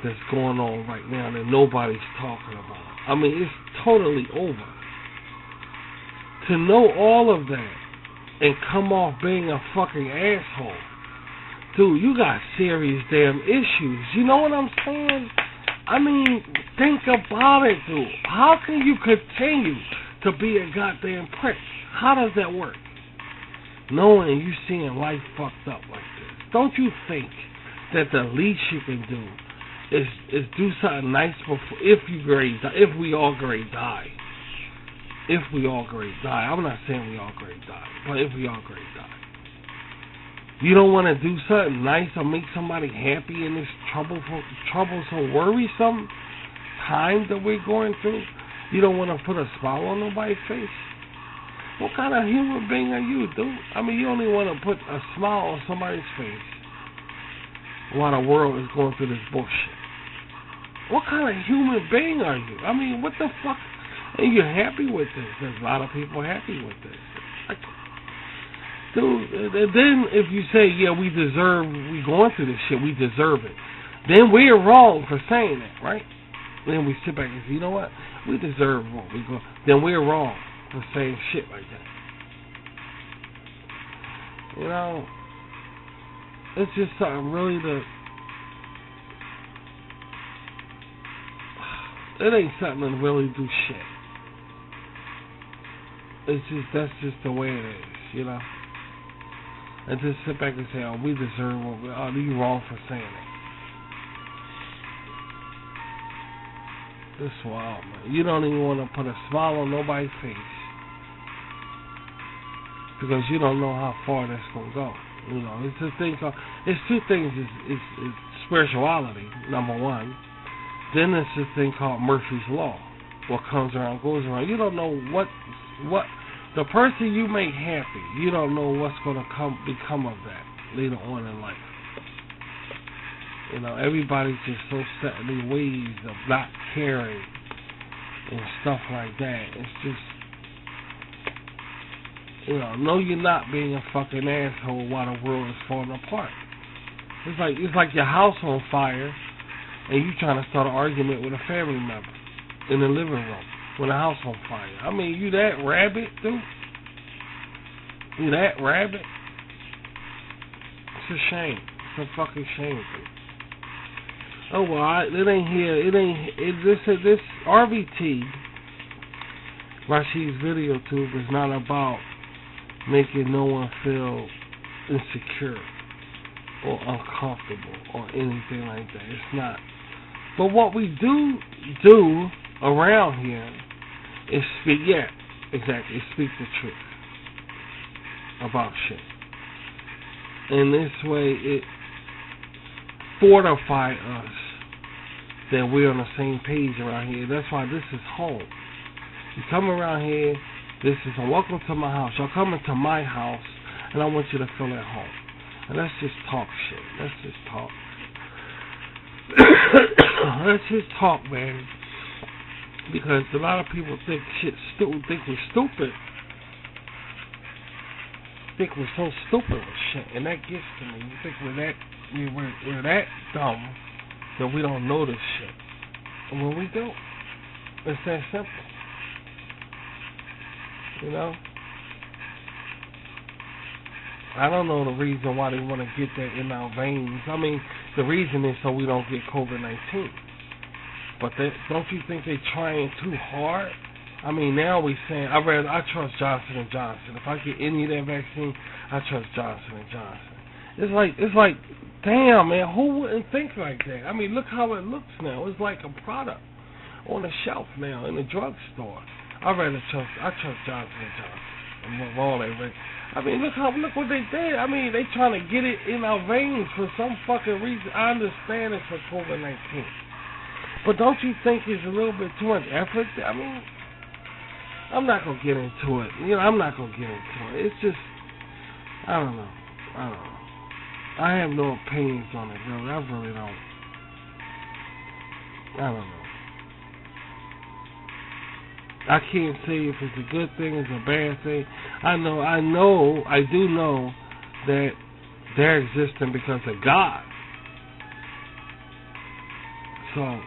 that's going on right now that nobody's talking about. I mean, it's totally over. To know all of that and come off being a fucking asshole, dude, you got serious damn issues. You know what I'm saying? I mean, think about it, dude. How can you continue to be a goddamn prick? How does that work? Knowing you seeing life fucked up like this. Don't you think that the least you can do is do something nice before, if we all grade die. If we all grade die. I'm not saying we all grade die, but if we all grade die. You don't want to do something nice or make somebody happy in this troublesome, worrisome time that we're going through? You don't want to put a smile on nobody's face? What kind of human being are you, dude? I mean, you only want to put a smile on somebody's face while the world is going through this bullshit. What kind of human being are you? I mean, what the fuck? And you're happy with this. There's a lot of people happy with this. Like, dude, then if you say, yeah, we going through this shit, we deserve it, then we're wrong for saying that, right? Then we sit back and say, you know what? We deserve what we go. Then we're wrong for saying shit like that. You know, it's just something really it ain't something to really do shit. That's just the way it is, you know. And just sit back and say, oh, we deserve what we, oh, you wrong for saying it. This wild, man. You don't even want to put a smile on nobody's face because you don't know how far that's gonna go. You know, it's a thing called, it's two things. It's spirituality, number one. Then there's this thing called Murphy's Law. What comes around goes around. You don't know what the person you make happy. You don't know what's gonna become of that later on in life. You know, everybody's just so set in their ways of not caring and stuff like that. It's just, you know you're not being a fucking asshole while the world is falling apart. It's like your house on fire and you trying to start an argument with a family member in the living room with a house on fire. I mean, you that rabbit, dude? You that rabbit? It's a shame. It's a fucking shame, dude. Oh well, it ain't here. This RBT, Rashid's video tube, is not about making no one feel insecure or uncomfortable or anything like that. It's not. But what we do around here is speak the truth about shit. And this way it fortify us that we're on the same page around here. That's why this is home. You come around here, this is a welcome to my house. Y'all come into my house, and I want you to feel at home. And let's just talk shit. Let's just talk. Let's just talk, man. Because a lot of people think we're stupid. Think we're so stupid with shit, and that gets to me. You think we're that dumb that we don't know this shit. And when we do, it's that simple. You know? I don't know the reason why they want to get that in our veins. I mean, the reason is so we don't get COVID-19. But don't you think they're trying too hard? I mean, now we saying I trust Johnson & Johnson. If I get any of that vaccine, I trust Johnson & Johnson. It's like, damn, man, who wouldn't think like that? I mean, look how it looks now. It's like a product on the shelf now in the drugstore. I trust Johnson & Johnson. Above all that, I mean, look what they did. I mean, they trying to get it in our veins for some fucking reason. I understand it's for COVID-19, but don't you think it's a little bit too much effort? I mean, I'm not gonna get into it. You know, I'm not gonna get into it. It's just, I don't know. I have no opinions on it, really. I really don't. I don't know. I can't say if it's a good thing, it's a bad thing. I do know that they're existing because of God. So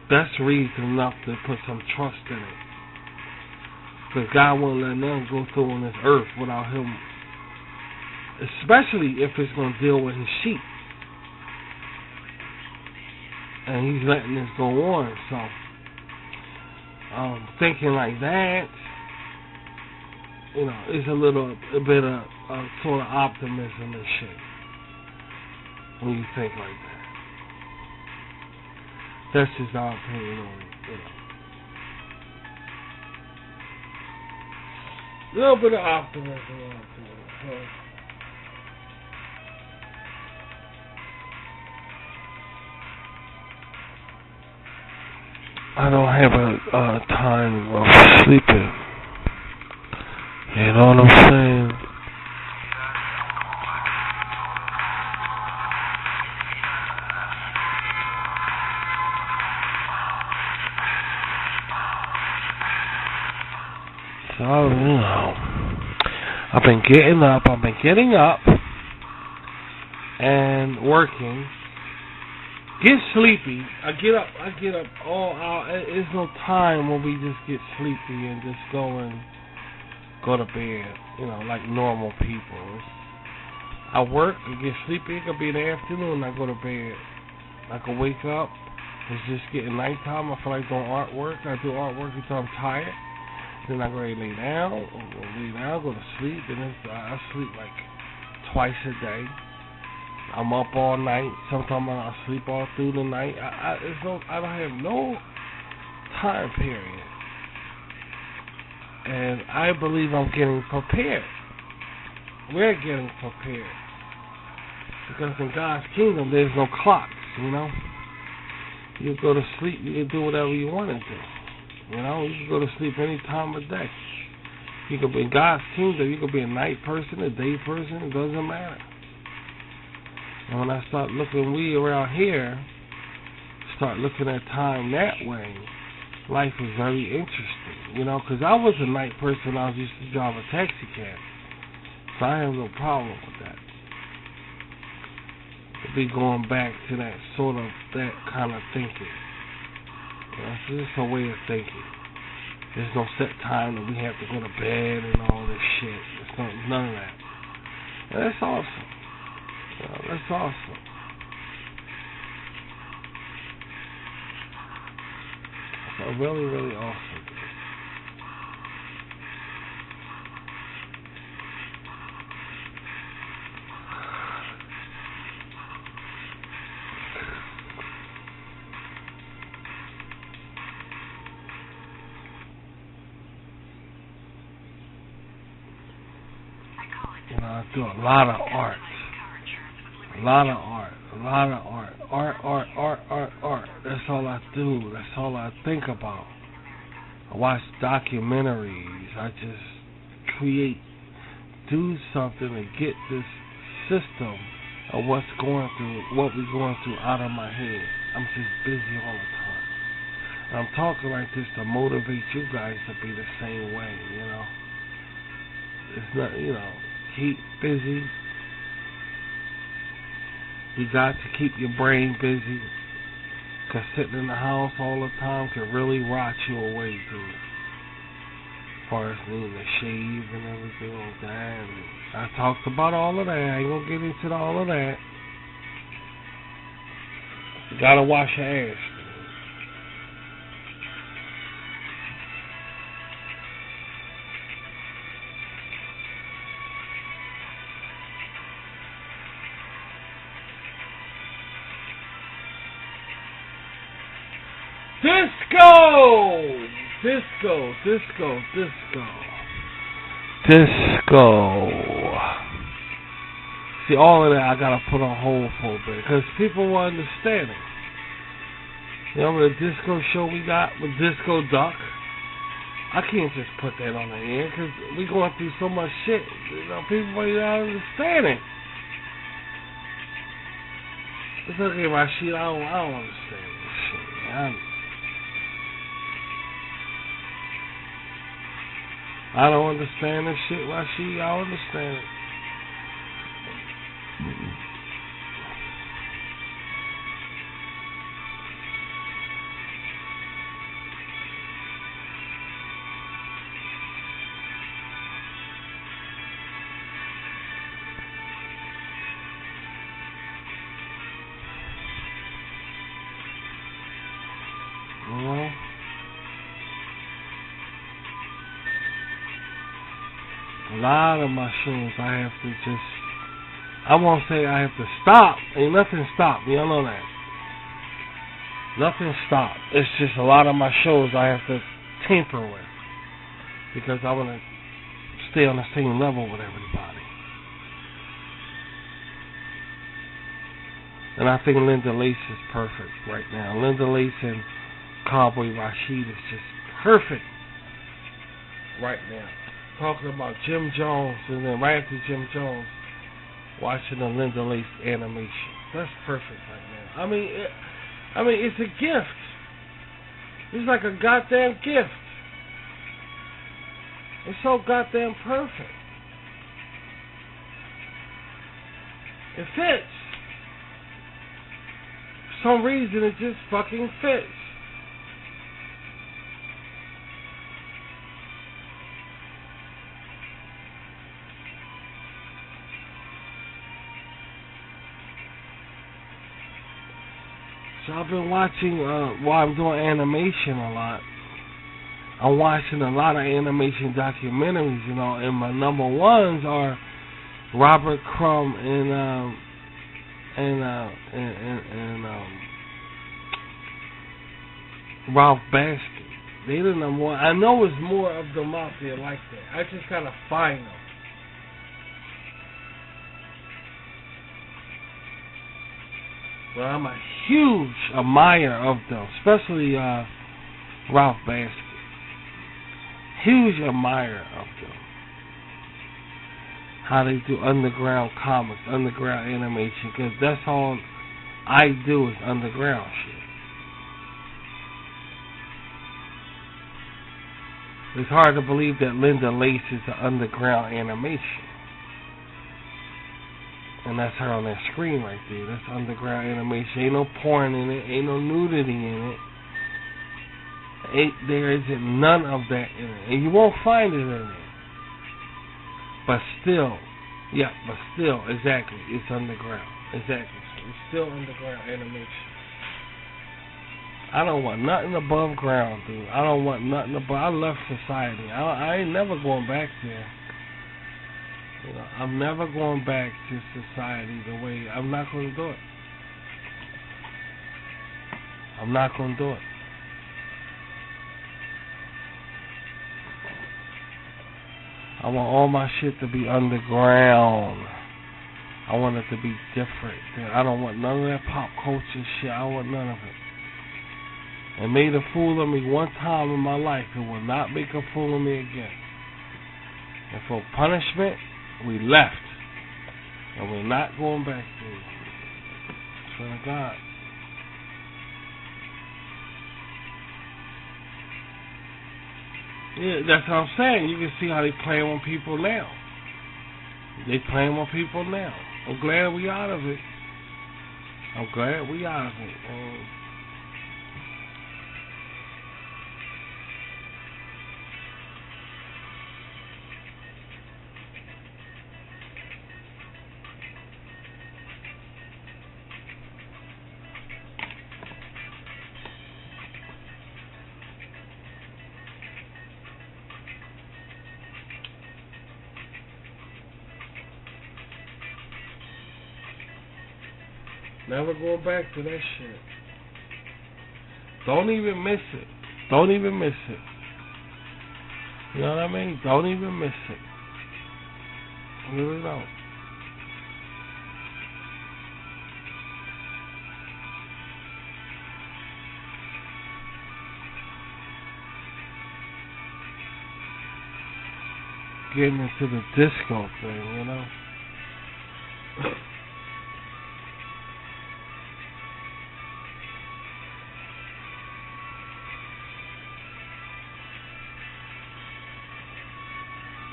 that's reason enough to put some trust in it. Because God won't let nothing go through on this earth without Him. Especially if it's going to deal with His sheep. And He's letting this go on, so thinking like that, you know, is a bit of sort of optimism and shit when you think like that. That's just our opinion on it, you know. A little bit of optimism. I don't have a time of sleeping. You know what I'm saying? So, you know, I've been getting up and working. Get sleepy. I get up all out. There's no time when we just get sleepy and just go to bed, you know, like normal people. I work and get sleepy. It could be in the afternoon. I go to bed. I can wake up. It's just getting nighttime. I feel like doing artwork. I do artwork until I'm tired. Then I go lay down, go to sleep, and then I sleep like twice a day. I'm up all night. Sometimes I sleep all through the night. I don't have no time period And I believe I'm getting prepared. We're getting prepared. Because in God's kingdom, there's no clocks, you know. You go to sleep, you can do whatever you want to do. You know, you can go to sleep any time of day. You could be in God's kingdom, you could be a night person, a day person, it doesn't matter. And when I start looking around here, start looking at time that way, life is very interesting, you know, because I was a night person, I was used to drive a taxi cab. So I have no problem with that. To be going back to that sort of, that kind of thinking. You know, so this is a way of thinking. There's no set time that we have to go to bed and all this shit. There's none of that. And that's awesome. You know, that's awesome. That's really, really awesome. You know, I do a lot of art. A lot of art. A lot of art. Art. That's all I do. That's all I think about. I watch documentaries. I just create, do something to get this system of what we're going through out of my head. I'm just busy all the time. And I'm talking like this to motivate you guys to be the same way, you know. It's not, you know, keep busy. You got to keep your brain busy, because sitting in the house all the time can really rot you away, dude. As far as needing to shave and everything like that. And I talked about all of that. I ain't gonna get into all of that. You gotta wash your ass. Disco. See, all of that I gotta put on hold for a bit, because people won't understand it. You know, the disco show we got with Disco Duck, I can't just put that on the air, because we going through so much shit. You know, people might not understand it. It's okay, Rashid, I don't understand this shit. I don't understand this shit, Rashid. I don't understand it. You know? A lot of my shows I have to just, I won't say I have to stop. Ain't nothing stopped. You know that. Nothing stopped. It's just a lot of my shows I have to tamper with, because I want to stay on the same level with everybody. And I think Linda Lace is perfect right now. Linda Lace and Cowboy Rashid is just perfect right now. Talking about Jim Jones, and then right after Jim Jones, watching the Linda Lace animation. That's perfect right now. I mean, it's a gift. It's like a goddamn gift. It's so goddamn perfect. It fits. For some reason, it just fucking fits. So I've been watching, while I'm doing animation a lot, I'm watching a lot of animation documentaries, you know, and my number ones are Robert Crumb and Ralph Bakshi. They the number one. I know there's more of them out there like that. I just gotta find them. But I'm a huge admirer of them, especially Ralph Baskin. Huge admirer of them. How they do underground comics, underground animation, because that's all I do is underground shit. It's hard to believe that Linda Lace is an underground animation. And that's her on that screen right there. That's underground animation. Ain't no porn in it. Ain't no nudity in it. There isn't none of that in it. And you won't find it in it. But still, exactly. It's underground. Exactly. It's still underground animation. I don't want nothing above ground, dude. I don't want nothing above. I left society. I ain't never going back there. You know, I'm never going back to society the way. I'm not going to do it. I'm not going to do it. I want all my shit to be underground. I want it to be different. I don't want none of that pop culture shit. I want none of it. It made a fool of me one time in my life. It will not make a fool of me again. And for punishment, we left. And we're not going back there. Swear to God. Yeah, that's what I'm saying. You can see how they playing with people now. They playing with people now. I'm glad we out of it. I'm glad we out of it. Never go back to that shit. Don't even miss it. Don't even miss it. You know what I mean? Don't even miss it. Really don't. Getting into the disco thing, you know?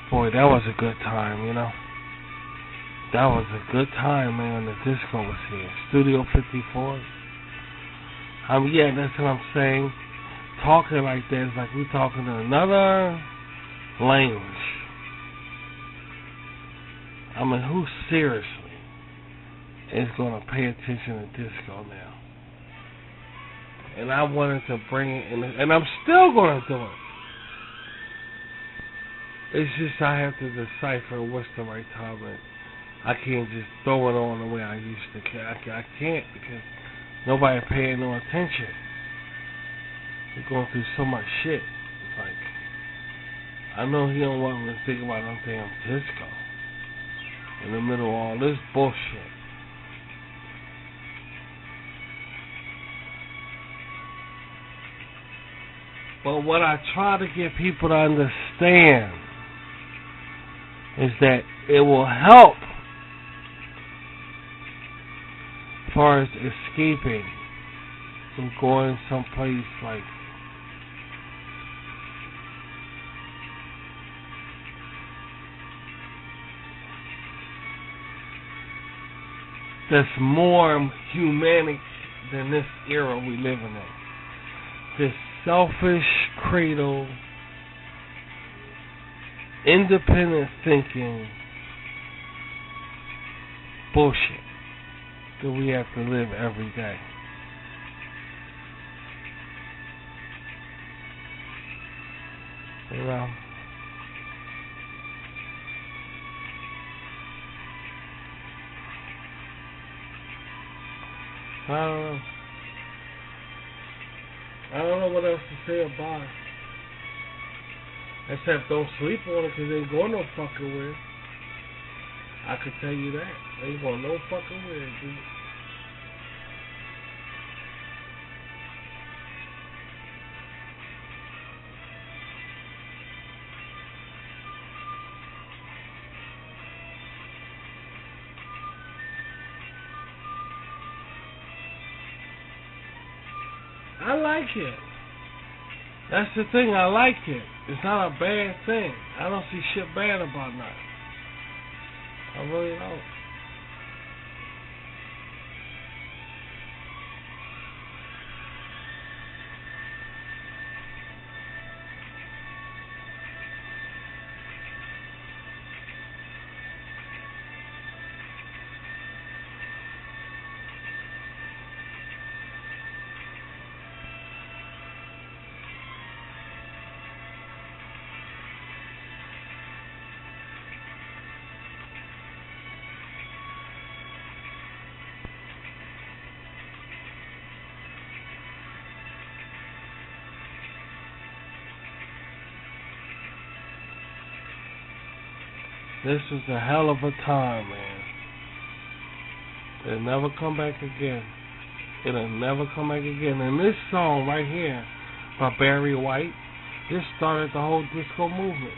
Boy, that was a good time, you know? That was a good time, man, when the disco was here. Studio 54. Yeah, that's what I'm saying. Talking like that is like we talking in another language. I mean, who seriously is going to pay attention to disco now? And I wanted to bring it in, and I'm still going to do it. It's just I have to decipher what's the right time. And I can't just throw it on the way I used to. I can't because nobody paying no attention. We're going through so much shit. It's like, I know he don't want me to think about no damn disco in the middle of all this bullshit. But what I try to get people to understand is that it will help as far as escaping from going someplace like that's more humanic than this era we live in. This selfish cradle, independent thinking bullshit that we have to live every day. You know? I don't know what else to say about it. Except don't sleep on it, 'cause they ain't going no fucking where. I could tell you that. They ain't going no fucking where, dude. I like it. That's the thing, I like it. It's not a bad thing. I don't see shit bad about that. I really don't. This was a hell of a time, man. It'll never come back again. It'll never come back again. And this song right here by Barry White, this started the whole disco movement.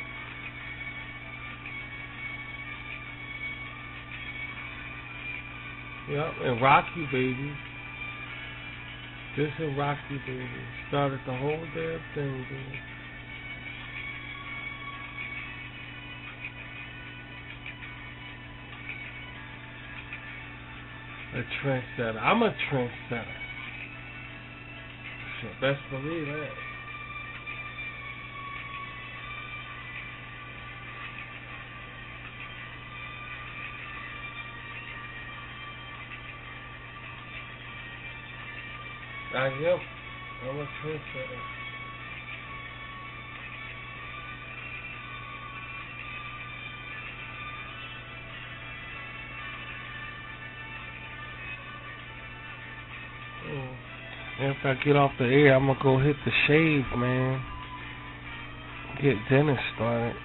Yep, and Rocky Baby. This and Rocky Baby started the whole damn thing, dude. A trendsetter. I'm a trendsetter. Shit, best believe that. I am. I'm a trendsetter. After I get off the air, I'm gonna go hit the shave, man. Get dinner started.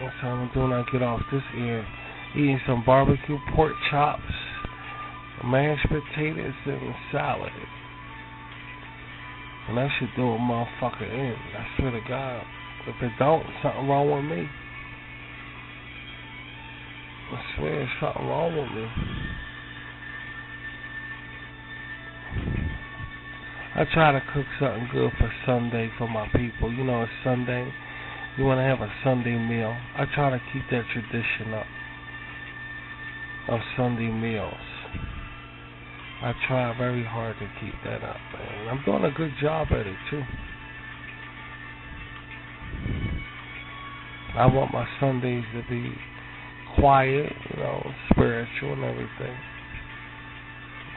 That's how I'm doing. I get off this air. Eating some barbecue pork chops, mashed potatoes, and salad. And that should do a motherfucker in. I swear to God. If it don't, something wrong with me. I swear there's something wrong with me. I try to cook something good for Sunday for my people. You know, it's Sunday. You want to have a Sunday meal. I try to keep that tradition up of Sunday meals. I try very hard to keep that up, man. I'm doing a good job at it, too. I want my Sundays to be quiet, you know, spiritual and everything.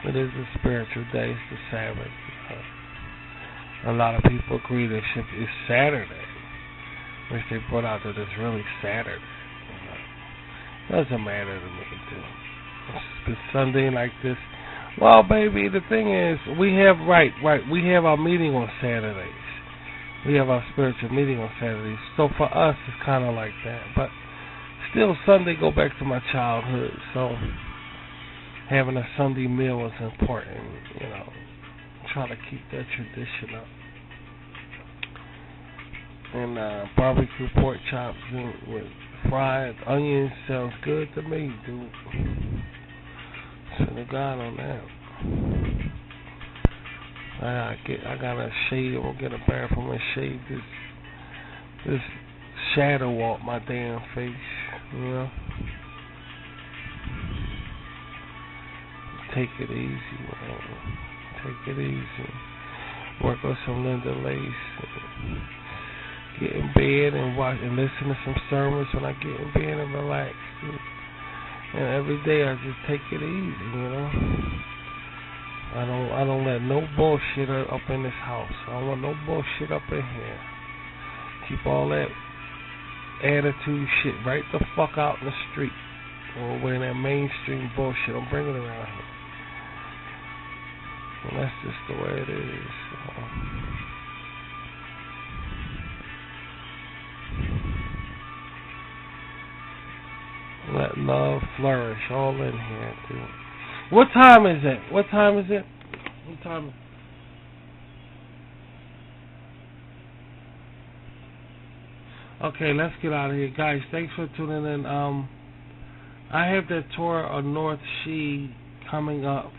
It is a spiritual day. It's the Sabbath. A lot of people agree that it's Saturday, which they brought out that it's really Saturday. Doesn't matter to me, too. It's Sunday like this. Well, baby, the thing is, we have we have our meeting on Saturdays. We have our spiritual meeting on Saturdays. So for us, it's kind of like that. But still, Sunday go back to my childhood. So having a Sunday meal is important, you know. Try to keep that tradition up. And barbecue pork chops with fried onions sounds good to me, dude. Send a God on that. I gotta shave. I'm gonna get a bathroom and shave this shadow off my damn face, you know. Take it easy, man. Take it easy. Work on some Linda Lace. Get in bed and watch and listen to some sermons when I get in bed and relax. And every day I just take it easy, you know. I don't let no bullshit up in this house. I don't want no bullshit up in here. Keep all that attitude shit right the fuck out in the street. Or wearing that mainstream bullshit. Don't bring it around here. And that's just the way it is. love, flourish, all in here too. What time is it? What time is it? What time? Okay, let's get out of here, guys. Thanks for tuning in. I have that tour on North Sea coming up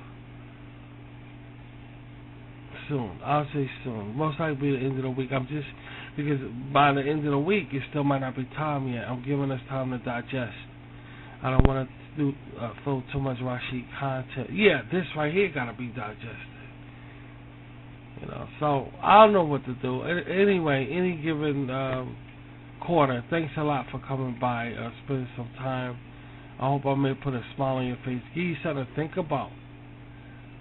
soon. I'll say soon. Most likely the end of the week. I'm just because by the end of the week it still might not be time yet. I'm giving us time to digest. I don't want to throw too much Rashid content. Yeah, this right here gotta be digested. You know, so I don't know what to do. Anyway, any given quarter. Thanks a lot for coming by, spending some time. I hope I may put a smile on your face, give you something to think about.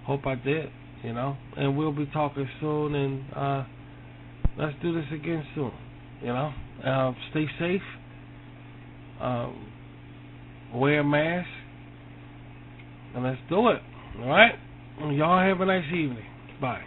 Hope I did, you know. And we'll be talking soon, and let's do this again soon, you know. Stay safe. Wear a mask, and let's do it. All right. Y'all have a nice evening. Bye.